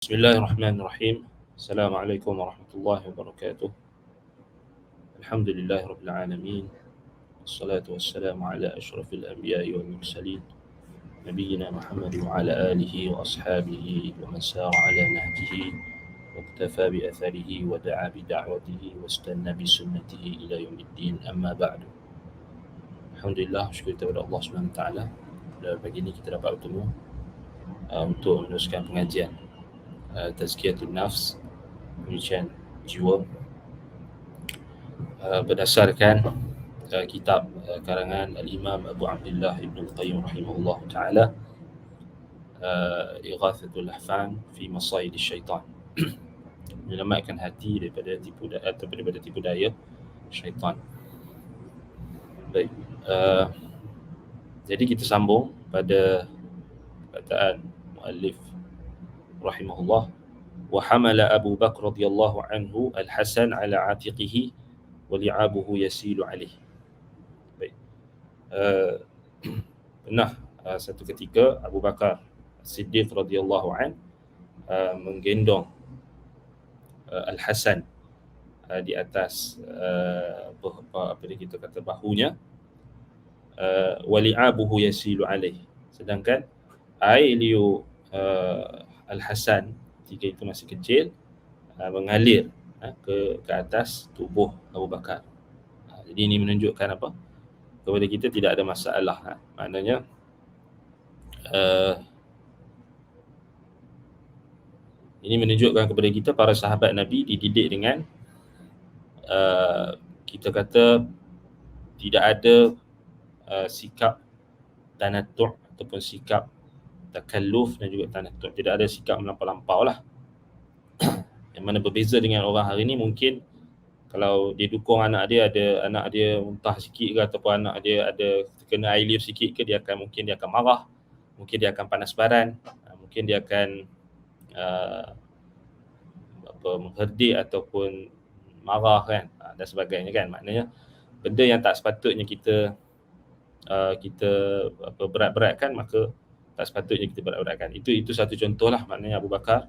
Bismillahirrahmanirrahim. Assalamualaikum warahmatullahi wabarakatuh. Alhamdulillah rabbil alamin. Wassalatu wassalamu ala asyrafil anbiya'i wal mursalin. Nabiyyina Muhammad wa ala alihi wa ashabihi wa man sara ala nahjihi wa iktafa bi atharihi wa da'a bi da'watihi wa istanna bi sunnatihi ila yaumiddin. Amma ba'du. Alhamdulillah, syukur kepada Allah Subhanahu wa taala. Pada pagi ini kita dapat bertemu untuk meneruskan pengajian Tazkiyatun Nafs, penyucian jiwa, berdasarkan kitab karangan Al-Imam Abu Abdullah Ibn Qayyim rahimahullah ta'ala, Ighathatul Lahfan fi Masayid Syaitan, menyelamatkan hati daripada tipu daya syaitan. Baik, jadi kita sambung pada perkataan muallif rahimahullah, wa hamala Abu Bakr radhiyallahu anhu al-Hasan ala atiqihi wa li'abuhu yasilu alaih. Baik. Pernah satu ketika Abu Bakar Siddiq radhiyallahu an menggendong Al-Hasan di atas apa kita kata bahunya, wa li'abuhu yasilu alaih, sedangkan air liu Al-Hasan ketika itu masih kecil mengalir ke atas tubuh Abu Bakar. Jadi ini menunjukkan apa? Kepada kita tidak ada masalah. Maknanya ini menunjukkan kepada kita para sahabat Nabi dididik dengan kita kata tidak ada sikap tanattu' ataupun sikap takalluf dan juga tanattu', tidak ada sikap melampau-lampau lah. Yang mana berbeza dengan orang hari ni, mungkin kalau dia dukung anak dia muntah sikit ke, ataupun anak dia ada terkena air liur sikit ke, mungkin dia akan marah, mungkin dia akan panas baran, mungkin dia akan mengherdik ataupun marah kan, dan sebagainya kan. Maknanya benda yang tak sepatutnya kita berat-beratkan, maka tak sepatutnya kita berat-beratkan. Itu satu contoh lah. Maknanya Abu Bakar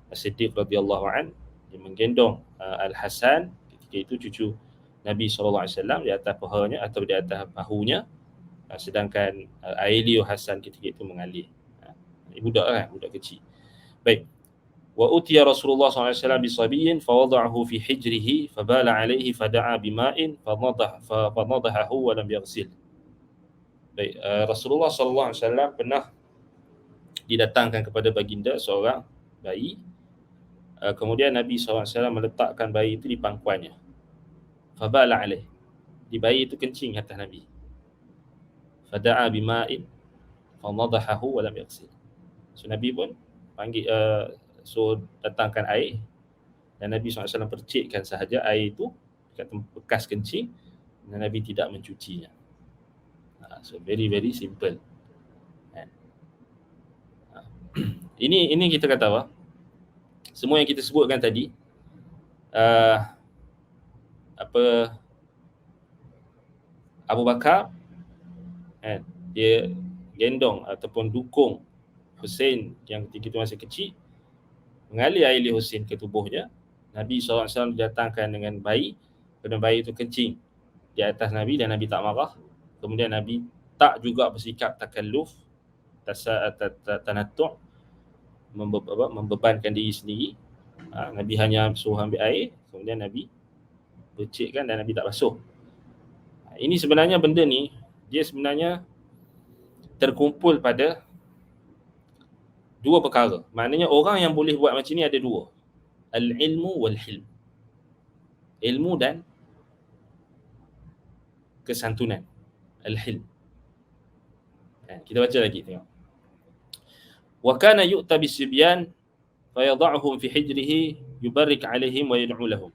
As-Siddiq radhiyallahu an, dia menggendong Al-Hasan ketika itu cucu Nabi SAW di atas pahanya atau di atas bahunya, sedangkan air liur Hasan ketika itu mengalir. Budak kan, budak kecil. Baik. Wa utiya Rasulullah SAW bisabiyyin fawada'ahu fi hijrihi fabala alaihi fada'a bima'in fanadahahu wa lam yaghsil. Baik, Rasulullah SAW pernah didatangkan kepada baginda seorang bayi. Kemudian Nabi SAW meletakkan bayi itu di pangkuannya. Fabala alaih, di bayi itu kencing atas Nabi. Fada'a bima'in fanadahahu wa lam yaghsil. So Nabi pun panggil datangkan air, dan Nabi SAW percikkan sahaja air itu dekat bekas kencing, dan Nabi tidak mencucinya. So very very simple. Ini kita kata apa? Semua yang kita sebutkan tadi, Abu Bakar dia gendong ataupun dukung Hussein yang ketika itu masih kecil, mengalir air liur Hussein ke tubuhnya. Nabi SAW datangkan dengan bayi, kemudian bayi itu kencing di atas Nabi dan Nabi tak marah. Kemudian Nabi tak juga bersikap takalluf, tanattu', membebankan diri sendiri. Nabi hanya suruh ambil air, kemudian Nabi percikkan dan Nabi tak basuh. Ini sebenarnya benda ni, dia sebenarnya terkumpul pada dua perkara. Maknanya orang yang boleh buat macam ni ada dua. Al-ilmu wal-hilm. Ilmu dan kesantunan. Al-hilm. Kita baca lagi, tengok. Wa kana yu'ta bisibyan fayadha'uhum fi hijrihi yubarrik 'alaihim wa yad'u lahum.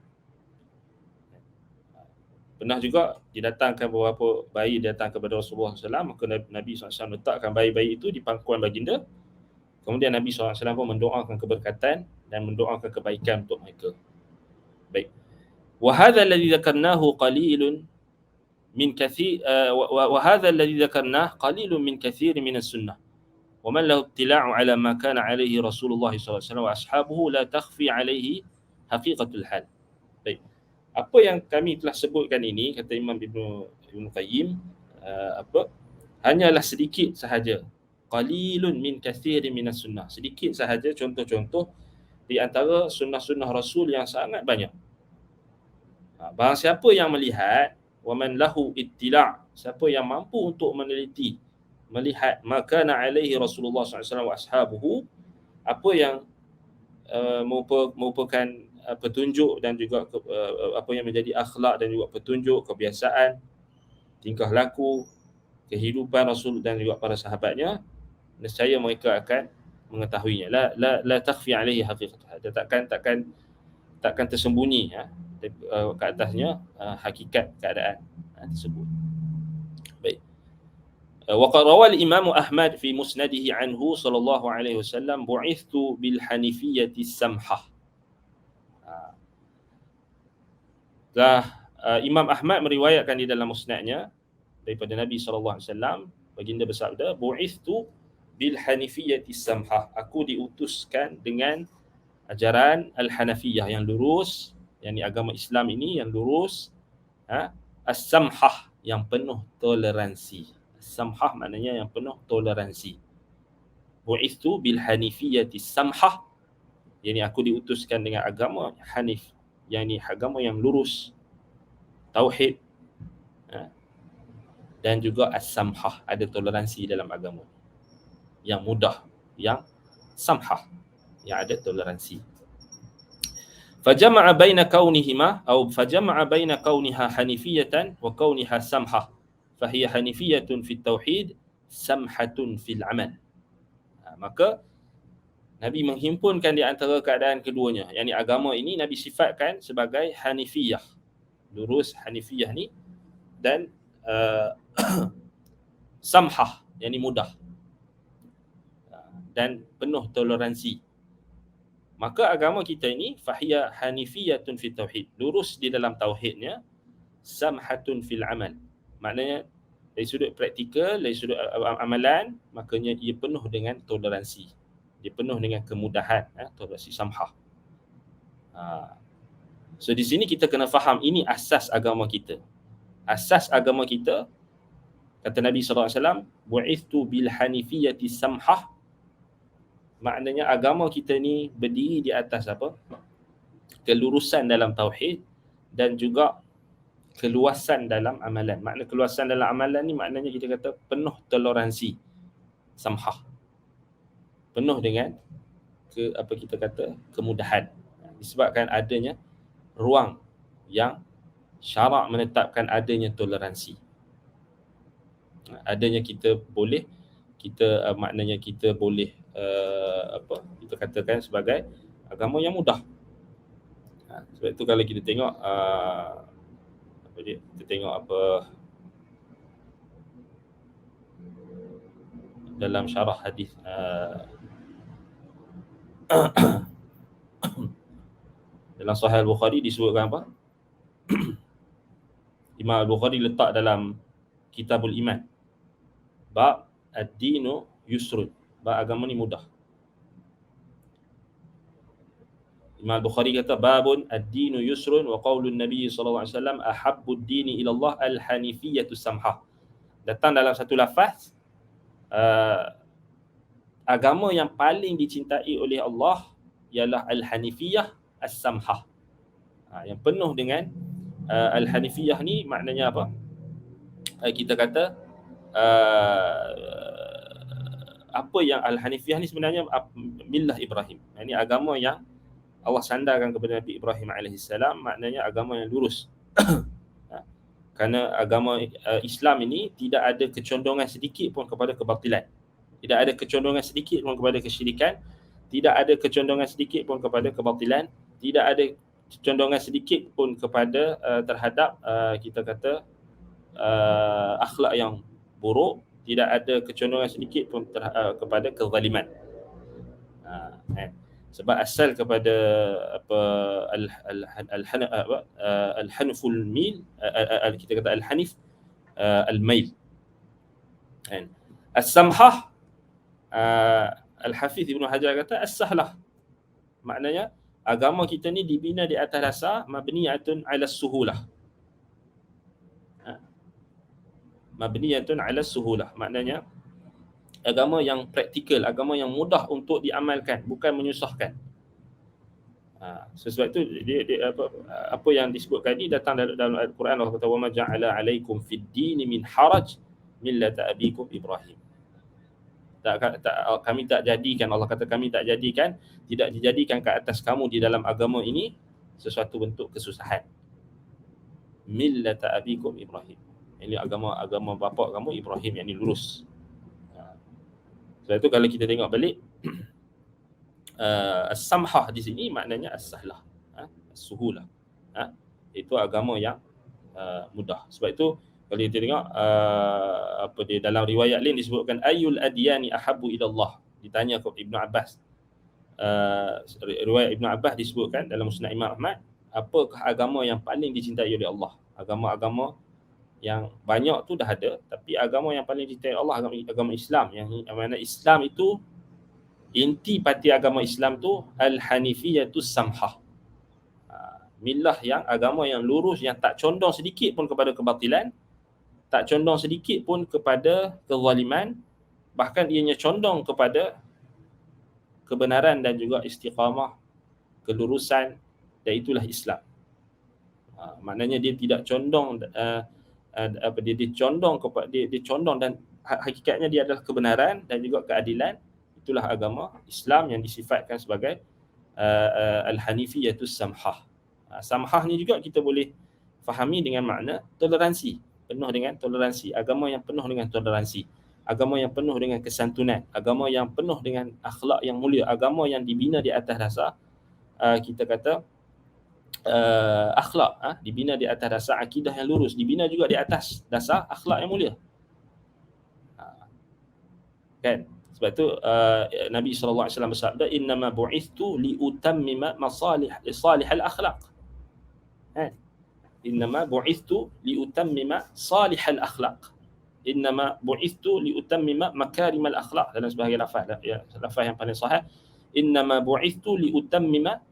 Pernah juga didatangkan beberapa bayi datang kepada Rasulullah SAW, maka Nabi SAW letakkan bayi-bayi itu di pangkuan baginda. Kemudian Nabi SAW pun mendoakan keberkatan dan mendoakan kebaikan untuk mereka. Baik. Wa hadha alladhi dzakarnahu qalilun min kathir wa hadha alladhi dzakarnahu qalilun min kathir min as-sunnah. ومن له اطلاع على ما كان عليه رسول الله صلى الله عليه وسلم وأصحابه لا تخفي عليه حقيقة الحال. Baik. Apa yang kami telah sebutkan ini, kata Imam Ibn Qayyim, hanyalah sedikit sahaja. Qalilun min kathirin minas sunnah. Sedikit sahaja contoh-contoh di antara sunnah-sunnah Rasul yang sangat banyak. Barang siapa yang melihat, waman lahu ittila', siapa yang mampu untuk meneliti, melihat makana alaihi Rasulullah SAW wa ashabuhu, apa yang merupakan petunjuk dan juga apa yang menjadi akhlak dan juga petunjuk, kebiasaan, tingkah laku, kehidupan Rasul dan juga para sahabatnya, nescaya mereka akan mengetahuinya. La takhfi alaihi haqiqatuha. Takkan tersembunyi ke atasnya hakikat keadaan tersebut. Baik. Waqad rawal Imam Ahmad fi musnadihi anhu sallallahu alaihi wasallam bu'ithtu bil hanifiyyati samhah. Imam Ahmad meriwayatkan di dalam musnadnya daripada Nabi sallallahu alaihi wasallam, baginda bersabda, bu'ithtu bil hanifiyyati samhah. Aku diutuskan dengan ajaran al-Hanafiyah yang lurus, yakni agama Islam ini yang lurus, as-samhah, yang penuh toleransi. Samhah maknanya yang penuh toleransi. Bu'ithtu bil hanifiyyati samhah, yakni aku diutuskan dengan agama Hanif, yakni agama yang lurus, tauhid, dan juga as-samhah, ada toleransi dalam agama, yang mudah, yang samhah, yang ada toleransi. فجمع بين كونهما أو فجمع بين كونها حنيفية وكونها سمحة فهي حنيفية في التوحيد سمحة في العمل. Maka Nabi menghimpunkan di antara keadaan keduanya, yakni agama ini Nabi sifatkan sebagai hanifiyah, lurus hanifiyah ni, dan samhah, yakni mudah dan penuh toleransi. Maka agama kita ini fahiya hanifiyatun fi tauhid, lurus di dalam tauhidnya, samhatun fil amal, maknanya dari sudut praktikal, dari sudut amalan, makanya ia penuh dengan toleransi, dia penuh dengan kemudahan, toleransi samhah. So di sini kita kena faham ini asas agama kita. Asas agama kita, kata Nabi SAW, bu'ithtu bil hanifiyati samhah, maknanya agama kita ni berdiri di atas apa? Kelurusan dalam tauhid dan juga keluasan dalam amalan. Makna keluasan dalam amalan ni maknanya kita kata penuh toleransi, samhah, penuh dengan kita kata kemudahan, disebabkan adanya ruang yang syarak menetapkan adanya toleransi. Adanya maknanya kita boleh kita katakan sebagai agama yang mudah. Sebab itu kalau kita tengok dalam syarah hadis dalam Sahih Al-Bukhari disebutkan apa? Imam Al-Bukhari letak dalam Kitabul Iman, bab ad-dinu yusrun, bab agama ni mudah. Imam Al-Bukhari kata babun ad-dinu yusrun wa qaulun Nabi sallallahu alaihi wasallam ahabbud dini ila Allah al-hanifiyatu samhah. Datang dalam satu lafaz, agama yang paling dicintai oleh Allah ialah al-hanifiyah as-samhah. Yang penuh dengan al-hanifiyah ni maknanya apa? Kita kata apa yang al-hanifiyah ni sebenarnya millah Ibrahim. Ini agama yang Allah sandarkan kepada Nabi Ibrahim AS, maknanya agama yang lurus. Kerana agama Islam ini tidak ada kecondongan sedikit pun kepada kebatilan, tidak ada kecondongan sedikit pun kepada kesyirikan, tidak ada kecondongan sedikit pun kepada kebatilan, tidak ada kecondongan sedikit pun kepada terhadap kita kata akhlak yang buruk, tidak ada kecondongan sedikit pun kepada kezaliman. Sebab asal kepada al-hanful mil, kita kata al-hanif al-mail. As-samhah Al-Hafiz Ibn Hajar kata as-sahlah. Maknanya agama kita ni dibina di atas dasar mabniyatun 'ala suhulah. Mabniyatun 'ala suhulah. Maknanya agama yang praktikal, agama yang mudah untuk diamalkan, bukan menyusahkan. Sebab itu apa yang disebutkan ini datang dalam Al-Quran. Allah kata wa ma ja'ala 'alaikum fid din min haraj millata abikum Ibrahim. Kami tak jadikan, Allah kata kami tak jadikan, tidak dijadikan ke atas kamu di dalam agama ini sesuatu bentuk kesusahan. Millata abikum Ibrahim. Ini agama bapa kamu Ibrahim, yang ini lurus. Sebab itu kalau kita tengok balik as-samhah di sini maknanya as-sahlah, as-suhulah. Itu agama yang mudah. Sebab itu kalau kita tengok di dalam riwayat lain disebutkan ayyul adyani ahabbu ila Allah. Ditanya kepada Ibnu Abbas. Riwayat Ibnu Abbas disebutkan dalam Musnad Imam Ahmad, apakah agama yang paling dicintai oleh Allah? Agama-agama yang banyak tu dah ada, tapi agama yang paling dicintai Allah agama Islam, yang mana Islam itu inti pati agama Islam tu al-hanifiyatus samhah. Millah yang agama yang lurus, yang tak condong sedikit pun kepada kebatilan, tak condong sedikit pun kepada kezaliman, bahkan ianya condong kepada kebenaran dan juga istiqamah, kelurusan, dan itulah Islam. Maknanya dia tidak condong dia condong kepada dia condong, dan hakikatnya dia adalah kebenaran dan juga keadilan. Itulah agama Islam yang disifatkan sebagai al-hanifiyatus samhah. Samhah ni juga kita boleh fahami dengan makna toleransi, penuh dengan toleransi, agama yang penuh dengan toleransi, agama yang penuh dengan kesantunan, agama yang penuh dengan akhlak yang mulia, agama yang dibina di atas dasar kita kata akhlak, dibina di atas dasar akidah yang lurus, dibina juga di atas dasar akhlak yang mulia. Kan? Sebab tu Nabi SAW bersabda, innama bu'ithtu liutammima salihal akhlaq. Innama bu'ithtu liutammima salihal akhlaq. Innama bu'ithtu liutammima makarimal akhlaq. Dalam sebahagian lafaz yang paling sahih, innama bu'ithtu liutammima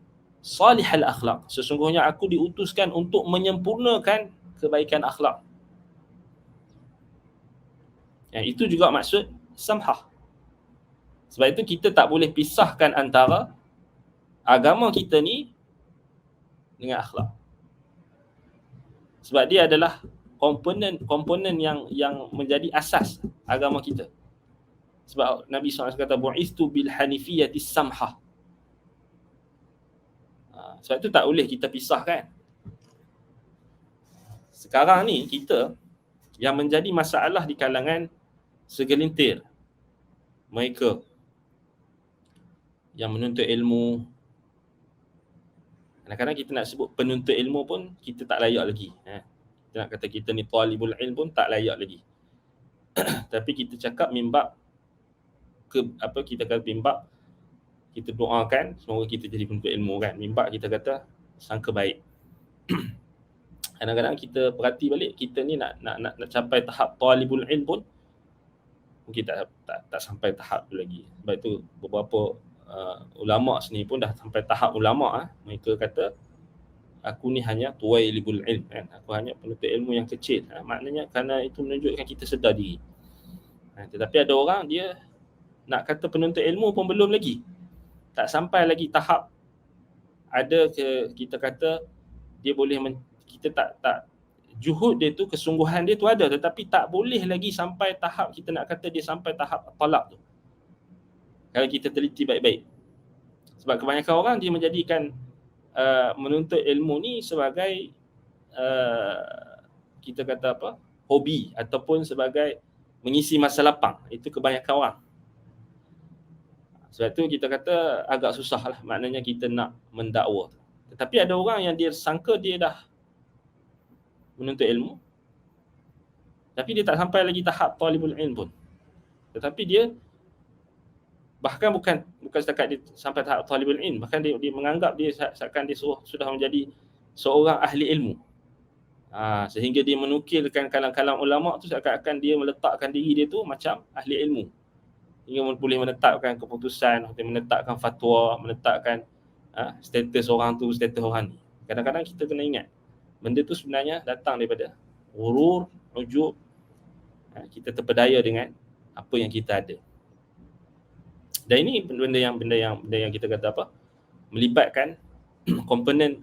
salihal akhlaq. Sesungguhnya aku diutuskan untuk menyempurnakan kebaikan akhlak. Itu juga maksud samhah. Sebab itu kita tak boleh pisahkan antara agama kita ni dengan akhlak. Sebab dia adalah komponen yang menjadi asas agama kita. Sebab Nabi SAW kata bu'ithtu bil hanifiyatis samhah. Sebab itu tak boleh kita pisahkan. Sekarang ni kita yang menjadi masalah di kalangan segelintir mereka yang menuntut ilmu, kadang-kadang kita nak sebut penuntut ilmu pun kita tak layak lagi. Kita nak kata kita ni talibul ilm pun tak layak lagi. Tapi kita cakap mimbab kita kata mimbab kita doakan semoga kita jadi penuntut ilmu kan. Mimbab kita kata sangka baik. Kadang-kadang kita perhati balik, kita ni nak capai tahap talibul ilm pun mungkin tak sampai tahap tu lagi. Sebab itu beberapa ulama sini pun dah sampai tahap ulama, mereka kata aku ni hanya tuwailibul ilm kan, aku hanya penuntut ilmu yang kecil. Maknanya kerana itu menunjukkan kita sedar diri. Tetapi ada orang dia nak kata penuntut ilmu pun belum lagi, tak sampai lagi tahap ada kita kata dia boleh kita tak juhud dia tu, kesungguhan dia tu ada, tetapi tak boleh lagi sampai tahap kita nak kata dia sampai tahap talab tu. Kalau kita teliti baik-baik. Sebab kebanyakan orang dia menjadikan menuntut ilmu ni sebagai kita kata apa? Hobi ataupun sebagai mengisi masa lapang. Itu kebanyakan orang. Sebab tu kita kata agak susah lah maknanya kita nak mendakwa. Tetapi ada orang yang dia sangka dia dah menuntut ilmu, tapi dia tak sampai lagi tahap talibul ilm pun. Tetapi dia bahkan bukan setakat dia sampai tahap talibul ilm, bahkan dia menganggap dia seakan dia sudah menjadi seorang ahli ilmu. Sehingga dia menukilkan kalam-kalam ulama tu seakan-akan dia meletakkan diri dia tu macam ahli ilmu. hingga boleh menetapkan keputusan, menetapkan fatwa, menetapkan status orang tu, status orang ni. Kadang-kadang kita kena ingat benda tu sebenarnya datang daripada ghurur, ujub. Kita terpedaya dengan apa yang kita ada. Dan ini benda yang kita kata apa? Melibatkan komponen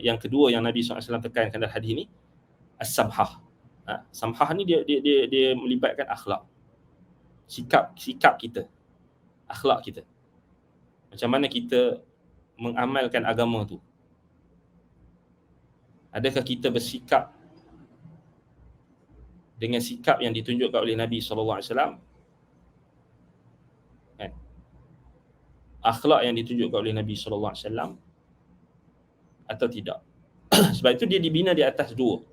yang kedua yang Nabi SAW tekankan dalam hadis ini, as-samhah. Samhah ni dia melibatkan akhlak. Sikap kita, akhlak kita. Macam mana kita mengamalkan agama tu? Adakah kita bersikap dengan sikap yang ditunjukkan oleh Nabi SAW? Kan? Akhlak yang ditunjukkan oleh Nabi SAW atau tidak? Sebab itu dia dibina di atas dua.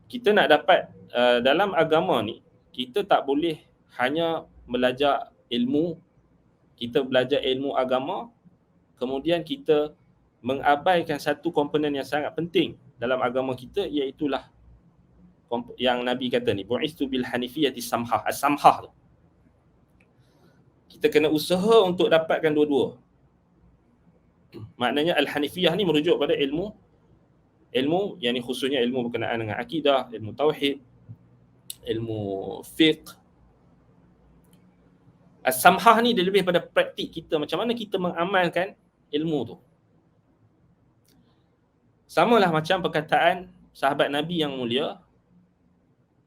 Kita nak dapat dalam agama ni, kita tak boleh hanya belajar ilmu, kita belajar ilmu agama, kemudian kita mengabaikan satu komponen yang sangat penting dalam agama kita, iaitulah yang Nabi kata ni, bu'istu bil hanifiyati samhah, as-samhah tu. Kita kena usaha untuk dapatkan dua-dua. Maknanya al-hanifiyah ni merujuk pada ilmu yang ni khususnya ilmu berkenaan dengan akidah, ilmu tauhid, ilmu fiqh. As-samhah ni dia lebih pada praktik kita, macam mana kita mengamalkan ilmu tu. Samalah macam perkataan sahabat Nabi yang mulia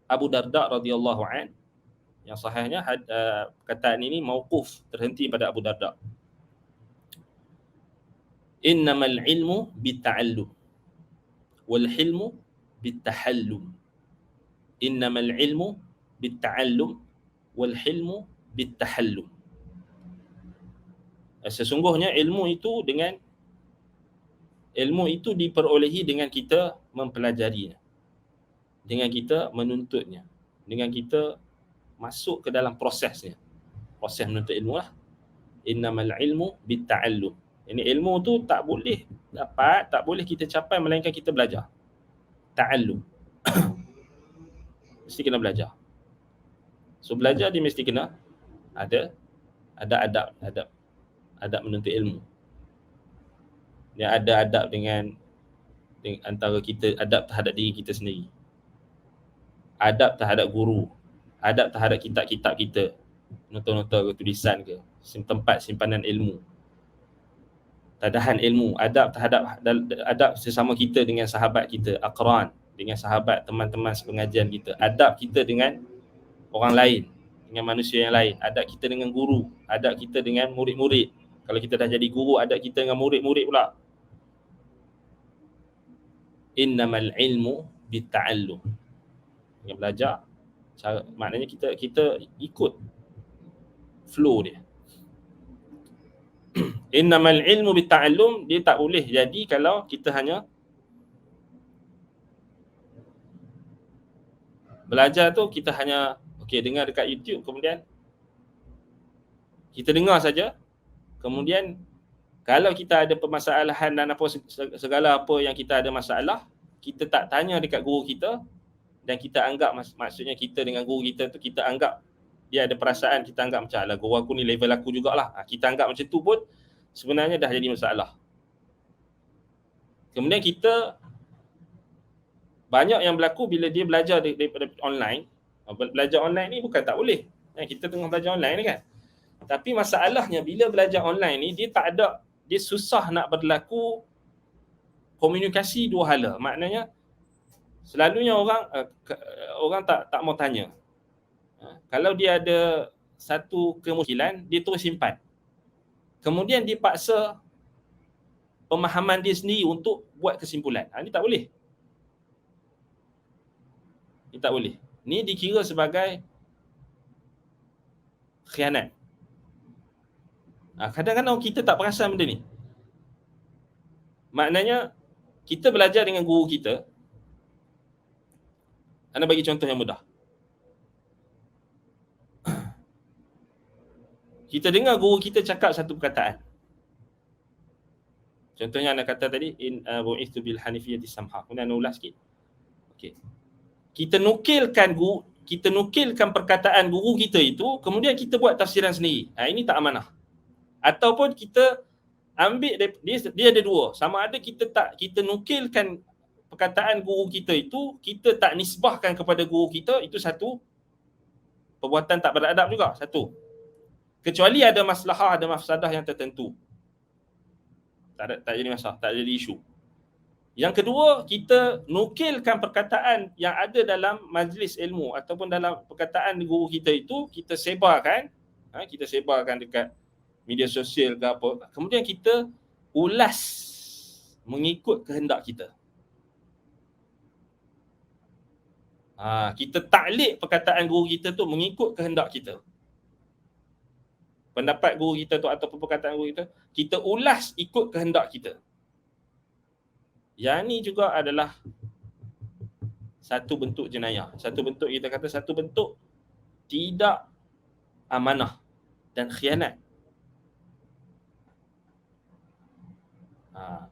Abu Darda radhiyallahu an, yang sahihnya perkataan ini mauquf, terhenti pada Abu Darda. Innamal ilmu bitta'allum wal hilmu bittahallum. Innamal ilmu bitta'allum wal hilmu bittahallum. Sesungguhnya ilmu itu diperolehi dengan kita mempelajarinya, dengan kita menuntutnya, dengan kita masuk ke dalam prosesnya. Proses menuntut ilmu lah. Innamal ilmu bitta'allum. Ini ilmu tu tak boleh kita capai melainkan kita belajar. Ta'allum. Mesti kena belajar. So belajar dia mesti kena ada adab menuntut ilmu. Dia ada adab dengan antara kita, adab terhadap diri kita sendiri, adab terhadap guru, adab terhadap kitab-kitab kita, nota-nota ke, tulisan ke, tempat simpanan ilmu, tadahan ilmu, adab terhadap adab sesama kita dengan sahabat kita, aqran, dengan sahabat, teman-teman sepengajian kita, adab kita dengan orang lain, dengan manusia yang lain, adab kita dengan guru, adab kita dengan murid-murid. Kalau kita dah jadi guru, adab kita dengan murid-murid pula. Innamal ilmu bitta'allum. Dengan belajar, maknanya kita ikut flow dia. Innamal ilmu bitta'allum, dia tak boleh jadi kalau kita hanya belajar tu, kita hanya dengar dekat YouTube, kemudian kita dengar saja, kemudian kalau kita ada permasalahan dan segala apa yang kita ada masalah, kita tak tanya dekat guru kita, dan kita anggap maksudnya kita dengan guru kita tu, kita anggap dia ada perasaan, kita anggap macam alah guru aku ni level aku jugalah. Kita anggap macam tu pun sebenarnya dah jadi masalah. Kemudian kita banyak yang berlaku bila dia belajar daripada online. Belajar online ni bukan tak boleh. Kita tengah belajar online ni kan. Tapi masalahnya bila belajar online ni, dia susah nak berlaku komunikasi dua hala. Maknanya selalunya orang tak mau tanya. Kalau dia ada satu kemuskilan, dia terus simpan. Kemudian dia paksa pemahaman dia sendiri untuk buat kesimpulan. Ini tak boleh. Ini tak boleh. Ini dikira sebagai khianat. Kadang-kadang kita tak perasan benda ni. Maknanya kita belajar dengan guru kita. Anda bagi contoh yang mudah. Kita dengar guru kita cakap satu perkataan. Contohnya anda kata tadi, bu'istu bil hanifiyati samhah. Kemudian anda ulas sikit. Okey. Kita nukilkan kita nukilkan perkataan guru kita itu, kemudian kita buat tafsiran sendiri. Ini tak amanah. Ataupun kita ambil dia ada dua. Sama ada kita nukilkan perkataan guru kita itu, kita tak nisbahkan kepada guru kita, itu satu perbuatan tak beradab juga, satu. Kecuali ada maslahah, ada mafsadah yang tertentu. Tak jadi masalah, tak jadi isu. Yang kedua, kita nukilkan perkataan yang ada dalam majlis ilmu ataupun dalam perkataan guru kita itu, kita sebarkan dekat media sosial ke apa. Kemudian kita ulas mengikut kehendak kita. Kita taklid perkataan guru kita tu mengikut kehendak kita. Pendapat guru kita tu ataupun perkataan guru kita ulas ikut kehendak kita. Yang ni juga adalah satu bentuk jenayah. Satu bentuk, kita kata satu bentuk tidak amanah dan khianat.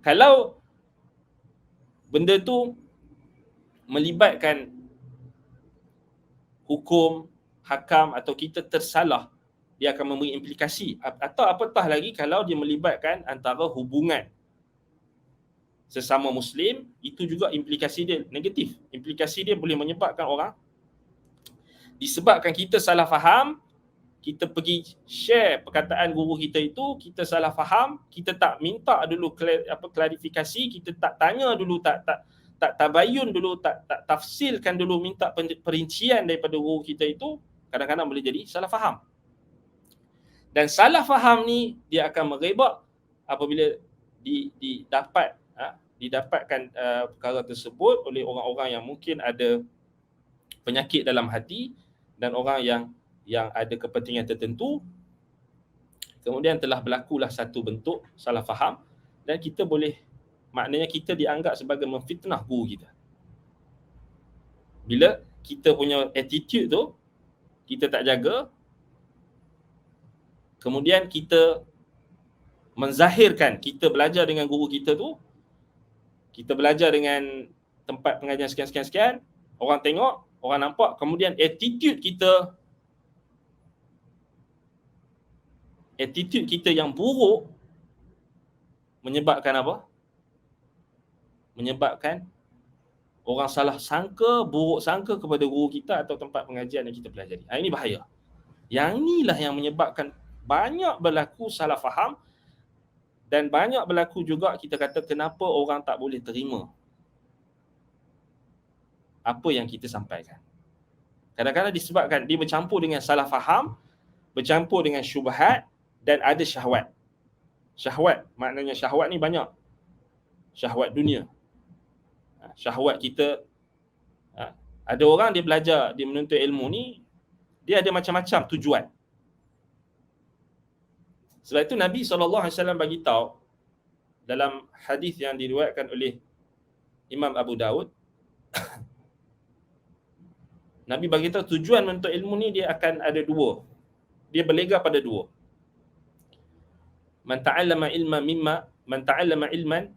Kalau benda tu melibatkan hukum, hakam atau kita tersalah, dia akan memberi implikasi. Atau apatah lagi kalau dia melibatkan antara hubungan sesama Muslim, itu juga implikasi dia negatif. Implikasi dia boleh menyebabkan orang, disebabkan kita salah faham, kita pergi share perkataan guru kita itu, kita salah faham, kita tak minta dulu klarifikasi, kita tak tanya dulu, tak tabayun dulu, tak tafsirkan dulu, minta perincian daripada guru kita itu, kadang-kadang boleh jadi salah faham. Dan salah faham ni dia akan merebak apabila didapatkan perkara tersebut oleh orang-orang yang mungkin ada penyakit dalam hati dan orang yang ada kepentingan tertentu. Kemudian telah berlakulah satu bentuk salah faham dan kita boleh, maknanya kita dianggap sebagai memfitnah guru kita. Bila kita punya attitude tu kita tak jaga, kemudian kita menzahirkan kita belajar dengan guru kita tu, kita belajar dengan tempat pengajian sekian-sekian, orang tengok, orang nampak, kemudian attitude kita yang buruk menyebabkan apa? Menyebabkan orang salah sangka, buruk sangka kepada guru kita atau tempat pengajian yang kita pelajari. Ini bahaya. Yang inilah yang menyebabkan banyak berlaku salah faham dan banyak berlaku juga kita kata kenapa orang tak boleh terima apa yang kita sampaikan. Kadang-kadang disebabkan dia bercampur dengan salah faham, bercampur dengan syubhat dan ada syahwat. Syahwat, maknanya syahwat ni banyak. Syahwat dunia. Syahwat kita, ada orang dia belajar, dia menuntut ilmu ni, dia ada macam-macam tujuan. Sebab itu Nabi SAW bagi tahu dalam hadis yang diriwayatkan oleh Imam Abu Daud, Nabi bagi tahu tujuan menuntut ilmu ni dia akan ada dua. Dia berlega pada dua. Man ta'allama ilman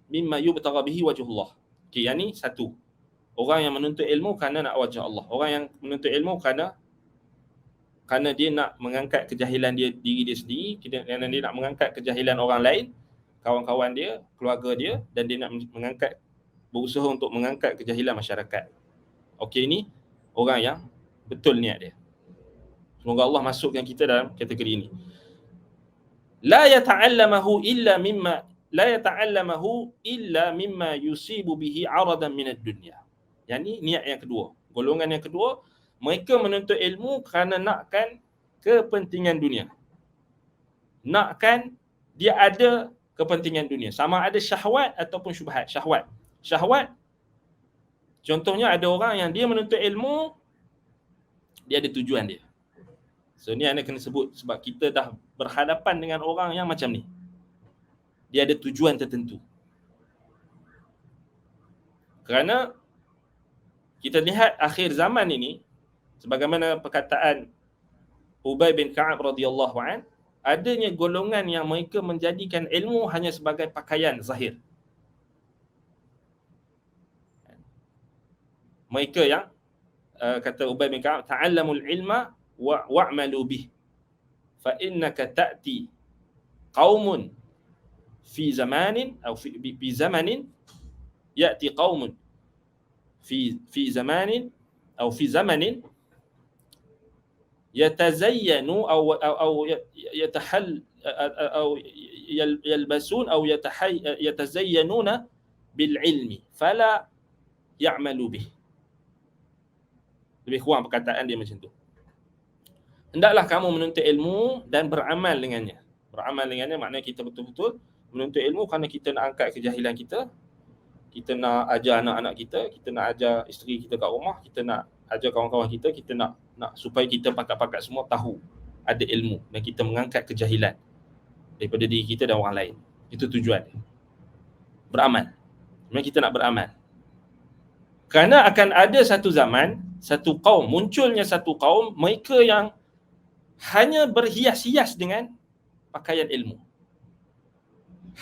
mimma yubtagha bihi wajhullah. Okey, yang ni satu. Orang yang menuntut ilmu kerana nak wajah Allah. Orang yang menuntut ilmu kerana dia nak mengangkat kejahilan diri dia sendiri, kerana dia nak mengangkat kejahilan orang lain, kawan-kawan dia, keluarga dia, dan dia nak berusaha untuk mengangkat kejahilan masyarakat. Okey, ini orang yang betul niat dia. Semoga Allah masukkan kita dalam kategori ini. La yata'allamahu illa mimma yusibu bihi 'aradan minad dunya. Yang ni niat yang kedua. Golongan yang kedua, mereka menuntut ilmu kerana nakkan kepentingan dunia. Nakkan dia ada kepentingan dunia. Sama ada syahwat ataupun syubhat. Syahwat, contohnya ada orang yang dia menuntut ilmu, dia ada tujuan dia. So ni anda kena sebut sebab kita dah berhadapan dengan orang yang macam ni. Dia ada tujuan tertentu. Kerana kita lihat akhir zaman ini, sebagaimana perkataan Ubay bin Ka'ab radhiyallahu an, adanya golongan yang mereka menjadikan ilmu hanya sebagai pakaian zahir. Mereka yang kata Ubay bin Ka'ab, ta'allamul ilma wa'malu bih fa innaka ta'ti qaumun fi zamanin atau fi zamanin ya'ti qaumun fi zamanin atau fi zamanin yatazayyanu أو يتحل أو يلبسون أو يتزينون بالعلم فلا يعملوا به. Lebih kurang perkataan dia macam tu. Hendaklah kamu menuntut ilmu dan beramal dengannya. Beramal dengannya maknanya kita betul-betul menuntut ilmu kerana kita nak angkat kejahilan kita, kita nak ajar anak-anak kita, kita nak ajar isteri kita kat rumah, kita nak ajar kawan-kawan kita, kita nak supaya kita pakat-pakat semua tahu ada ilmu dan kita mengangkat kejahilan daripada diri kita dan orang lain. Itu tujuan dia. Beramal. Memang kita nak beramal. Kerana akan ada satu zaman, satu kaum, munculnya satu kaum, mereka yang hanya berhias-hias dengan pakaian ilmu.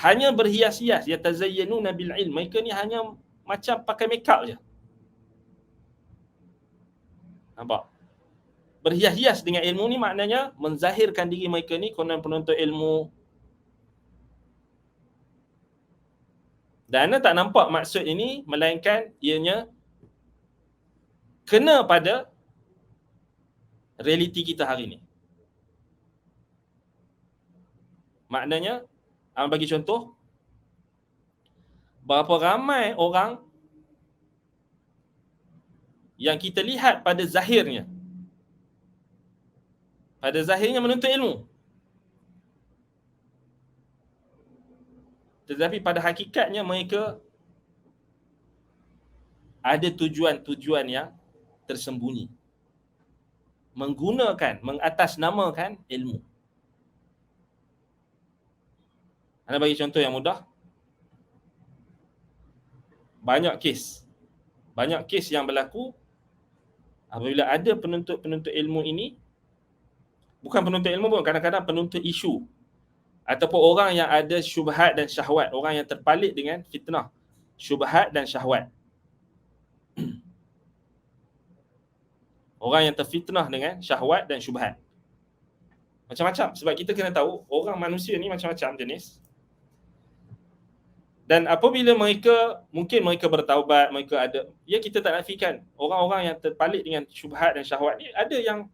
Hanya berhias-hias, yatazayyanuna bil ilm. Mereka ni hanya macam pakai makeup je. Nampak? Berhias-hias dengan ilmu ni maknanya menzahirkan diri mereka ni konon penuntut ilmu. Dan anda tak nampak maksud ini melainkan ianya kena pada realiti kita hari ni. Maknanya, bagi contoh, berapa ramai orang yang kita lihat pada zahirnya menuntut ilmu, tetapi pada hakikatnya mereka ada tujuan-tujuan yang tersembunyi, mengatasnamakan ilmu. Anda bagi contoh yang mudah. Banyak kes yang berlaku apabila ada penuntut ilmu ini, bukan penuntut ilmu pun, kadang-kadang penuntut isu ataupun orang yang ada syubhat dan syahwat, orang yang terpalit dengan fitnah, syubhat dan syahwat. Orang yang terfitnah dengan syahwat dan syubhat. Macam-macam, sebab kita kena tahu orang manusia ni macam-macam jenis. Dan apabila mungkin mereka bertaubat, mereka ada, ya kita tak nafikan orang-orang yang terpalit dengan syubhat dan syahwat ni ada yang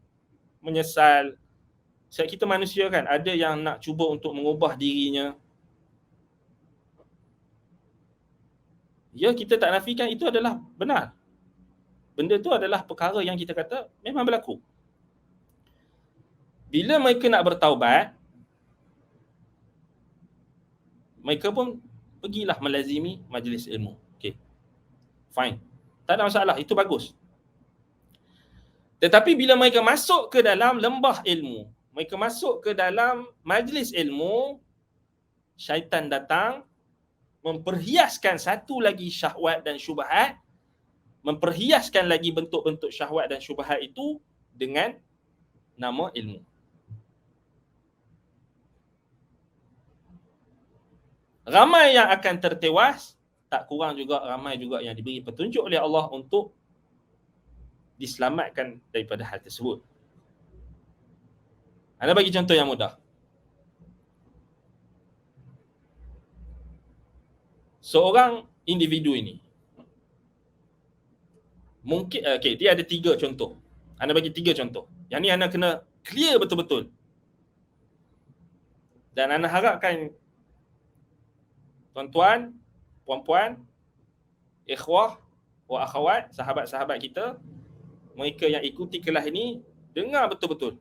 menyesal. Sebab kita manusia kan, ada yang nak cuba untuk mengubah dirinya. Ya, kita tak nafikan itu adalah benar. Benda tu adalah perkara yang kita kata memang berlaku. Bila mereka nak bertaubat, mereka pun pergilah melazimi majlis ilmu. Okay, fine. Tak ada masalah, itu bagus. Tetapi bila mereka masuk ke dalam lembah ilmu, mereka masuk ke dalam majlis ilmu, syaitan datang, memperhiaskan satu lagi syahwat dan syubhat, memperhiaskan lagi bentuk-bentuk syahwat dan syubhat itu dengan nama ilmu. Ramai yang akan tertewas, tak kurang juga ramai juga yang diberi petunjuk oleh Allah untuk diselamatkan daripada hal tersebut. Anda bagi contoh yang mudah. Seorang individu ini, mungkin, dia ada 3 contoh. Anda bagi 3 contoh. Yang ni anda kena clear betul-betul. Dan anda harapkan tuan-tuan, puan-puan, ikhwah wa akhawat, sahabat-sahabat kita, mereka yang ikuti kelas ini, dengar betul-betul.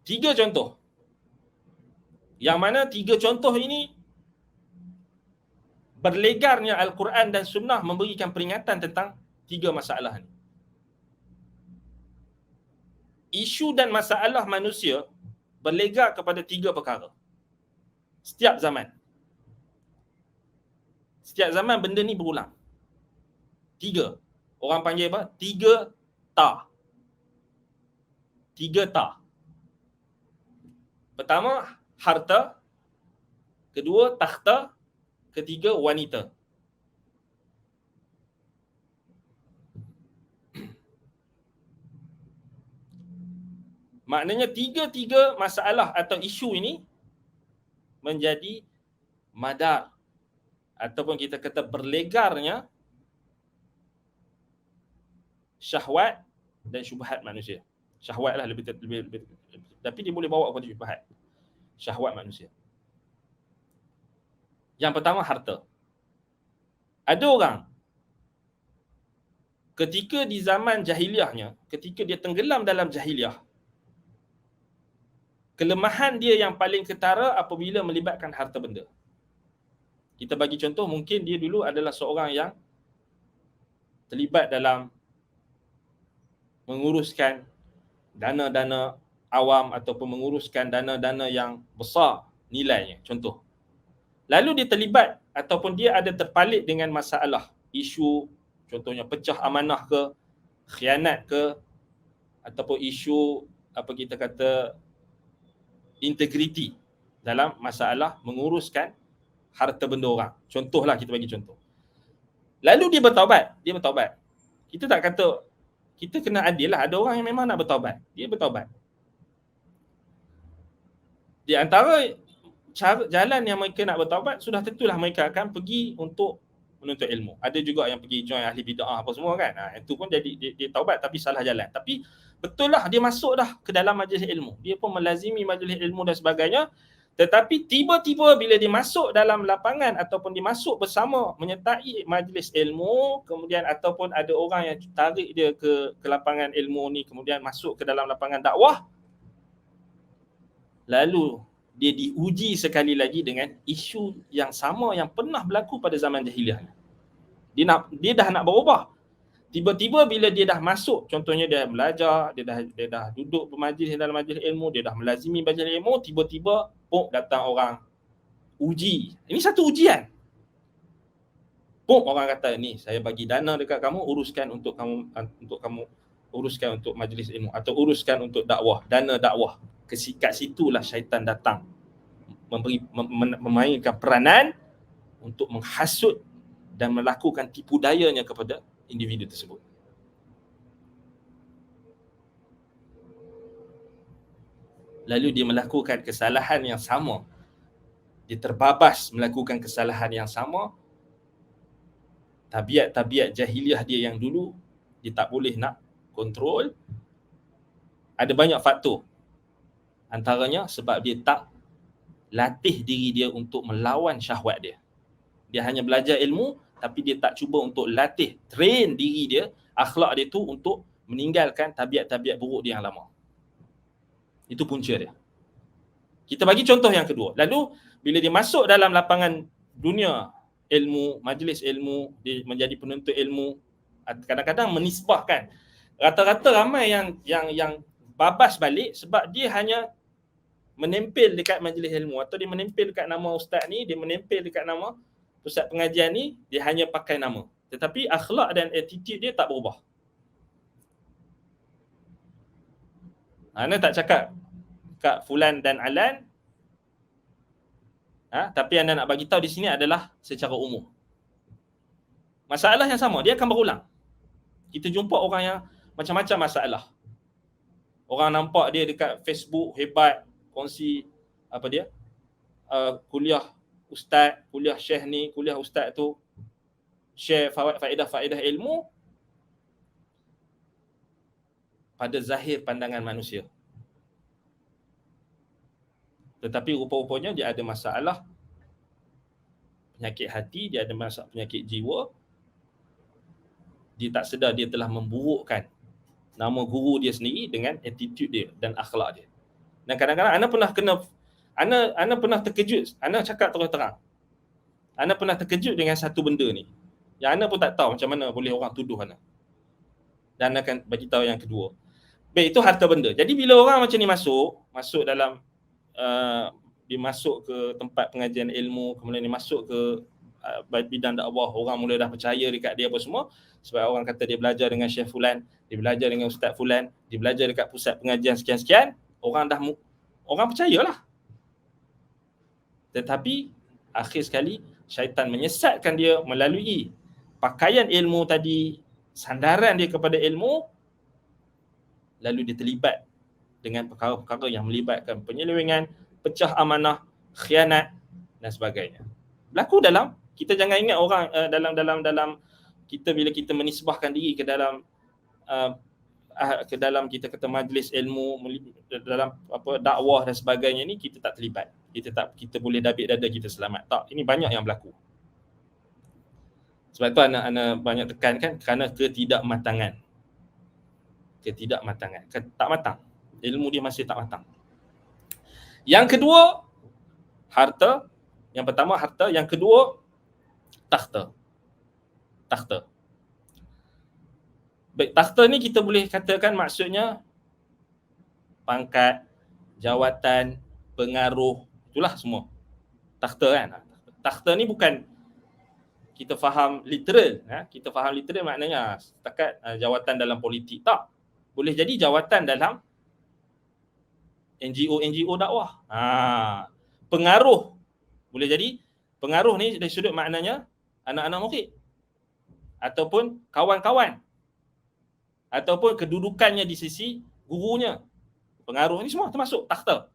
Tiga contoh. Yang mana 3 contoh ini berlegarnya Al-Quran dan Sunnah memberikan peringatan tentang 3 masalah ini. Isu dan masalah manusia berlegar kepada 3 perkara. Setiap zaman. Setiap zaman benda ni berulang. 3. Orang panggil apa? 3 ta. 3 ta. Pertama, harta. Kedua, takhta. Ketiga, wanita. Maknanya tiga-tiga masalah atau isu ini menjadi madar ataupun kita kata berlegarnya syahwat dan syubhat manusia. Syahwat lah lebih tapi dia boleh bawa kepada syubhat. Syahwat manusia. Yang pertama, harta. Ada orang ketika di zaman jahiliahnya, ketika dia tenggelam dalam jahiliah, kelemahan dia yang paling ketara apabila melibatkan harta benda. Kita bagi contoh, mungkin dia dulu adalah seorang yang terlibat dalam menguruskan dana-dana awam ataupun menguruskan dana-dana yang besar nilainya, contoh. Lalu dia terlibat ataupun dia ada terpalit dengan masalah, isu contohnya pecah amanah ke, khianat ke, ataupun isu apa kita kata integriti dalam masalah menguruskan harta benda orang. Contohlah, kita bagi contoh. Lalu dia bertaubat. Kita tak kata, kita kena adil lah. Ada orang yang memang nak bertaubat. Dia bertaubat. Di antara jalan yang mereka nak bertaubat, sudah tentulah mereka akan pergi untuk menuntut ilmu. Ada juga yang pergi join ahli bid'ah apa semua kan. Itu pun jadi dia taubat tapi salah jalan. Tapi betul lah, dia masuk dah ke dalam majlis ilmu. Dia pun melazimi majlis ilmu dan sebagainya. Tetapi tiba-tiba bila dia masuk dalam lapangan ataupun dia masuk bersama menyertai majlis ilmu, kemudian ataupun ada orang yang tarik dia ke lapangan ilmu ni, kemudian masuk ke dalam lapangan dakwah, lalu dia diuji sekali lagi dengan isu yang sama yang pernah berlaku pada zaman jahiliah. Dia dah nak berubah. Tiba-tiba bila dia dah masuk, contohnya dia belajar, dia dah duduk bermajlis dalam majlis ilmu, dia dah melazimi majlis ilmu, tiba-tiba datang orang uji. Ini satu ujian. Orang kata, ni saya bagi dana dekat kamu, uruskan untuk kamu uruskan untuk majlis ilmu atau uruskan untuk dakwah, dana dakwah. Kat situlah syaitan datang memainkan peranan untuk menghasut dan melakukan tipu dayanya kepada individu tersebut. Lalu dia melakukan kesalahan yang sama. Dia terbabas melakukan kesalahan yang sama. Tabiat jahiliah dia yang dulu, dia tak boleh nak kontrol. Ada banyak faktor. Antaranya sebab dia tak latih diri dia untuk melawan syahwat dia. Dia hanya belajar ilmu, tapi dia tak cuba untuk latih, train diri dia, akhlak dia tu untuk meninggalkan tabiat-tabiat buruk dia yang lama. Itu punca dia. Kita bagi contoh yang kedua. Lalu bila dia masuk dalam lapangan dunia ilmu, majlis ilmu, dia menjadi penuntut ilmu, kadang-kadang menisbahkan. Rata-rata ramai yang babas balik sebab dia hanya menempel dekat majlis ilmu atau dia menempel dekat nama ustaz ni, dia menempel dekat nama pusat pengajian ni, dia hanya pakai nama. Tetapi akhlak dan attitude dia tak berubah. Ana tak cakap kat Fulan dan Alan, tapi anda nak bagi tahu di sini adalah secara umum. Masalah yang sama, dia akan berulang. Kita jumpa orang yang macam-macam masalah. Orang nampak dia dekat Facebook hebat, kongsi kuliah ustaz, kuliah syekh ni, kuliah ustaz tu, share faedah-faedah ilmu pada zahir pandangan manusia. Tetapi rupa-rupanya dia ada masalah penyakit hati, dia ada masalah penyakit jiwa. Dia tak sedar dia telah memburukkan nama guru dia sendiri dengan attitude dia dan akhlak dia. Dan kadang-kadang Ana pernah terkejut. Ana cakap terus terang. Ana pernah terkejut dengan satu benda ni. Yang Ana pun tak tahu macam mana boleh orang tuduh Ana. Dan Ana akan bagi tahu yang kedua. Baik, itu harta benda. Jadi bila orang macam ni masuk dalam dia masuk ke tempat pengajian ilmu, kemudian dia masuk ke bidang dakwah, orang mula dah percaya dekat dia apa semua sebab orang kata dia belajar dengan Syekh Fulan, dia belajar dengan Ustaz Fulan, dia belajar dekat pusat pengajian sekian-sekian, orang percayalah. Tetapi akhir sekali syaitan menyesatkan dia melalui pakaian ilmu tadi, sandaran dia kepada ilmu, lalu dia terlibat dengan perkara-perkara yang melibatkan penyelewengan, pecah amanah, khianat dan sebagainya. Berlaku dalam, kita jangan ingat orang dalam kita bila kita menisbahkan diri ke dalam kita kata majlis ilmu, dalam dakwah dan sebagainya ni, kita tak terlibat. Kita boleh dabik dada kita selamat. Tak, ini banyak yang berlaku. Sebab tu ana banyak tekankan kerana ketidakmatangan. Tak matang. Ilmu dia masih tak matang. Yang kedua, harta. Yang pertama harta, yang kedua takhta. Baik, takhta ni kita boleh katakan maksudnya pangkat, jawatan, pengaruh, itulah semua takhta kan. Takhta ni bukan kita faham literal, kita faham literal maknanya setakat jawatan dalam politik, tak. Boleh jadi jawatan dalam NGO dakwah. Pengaruh, boleh jadi pengaruh ni dari sudut maknanya anak-anak murid ataupun kawan-kawan ataupun kedudukannya di sisi gurunya. Pengaruh ni semua termasuk takhta.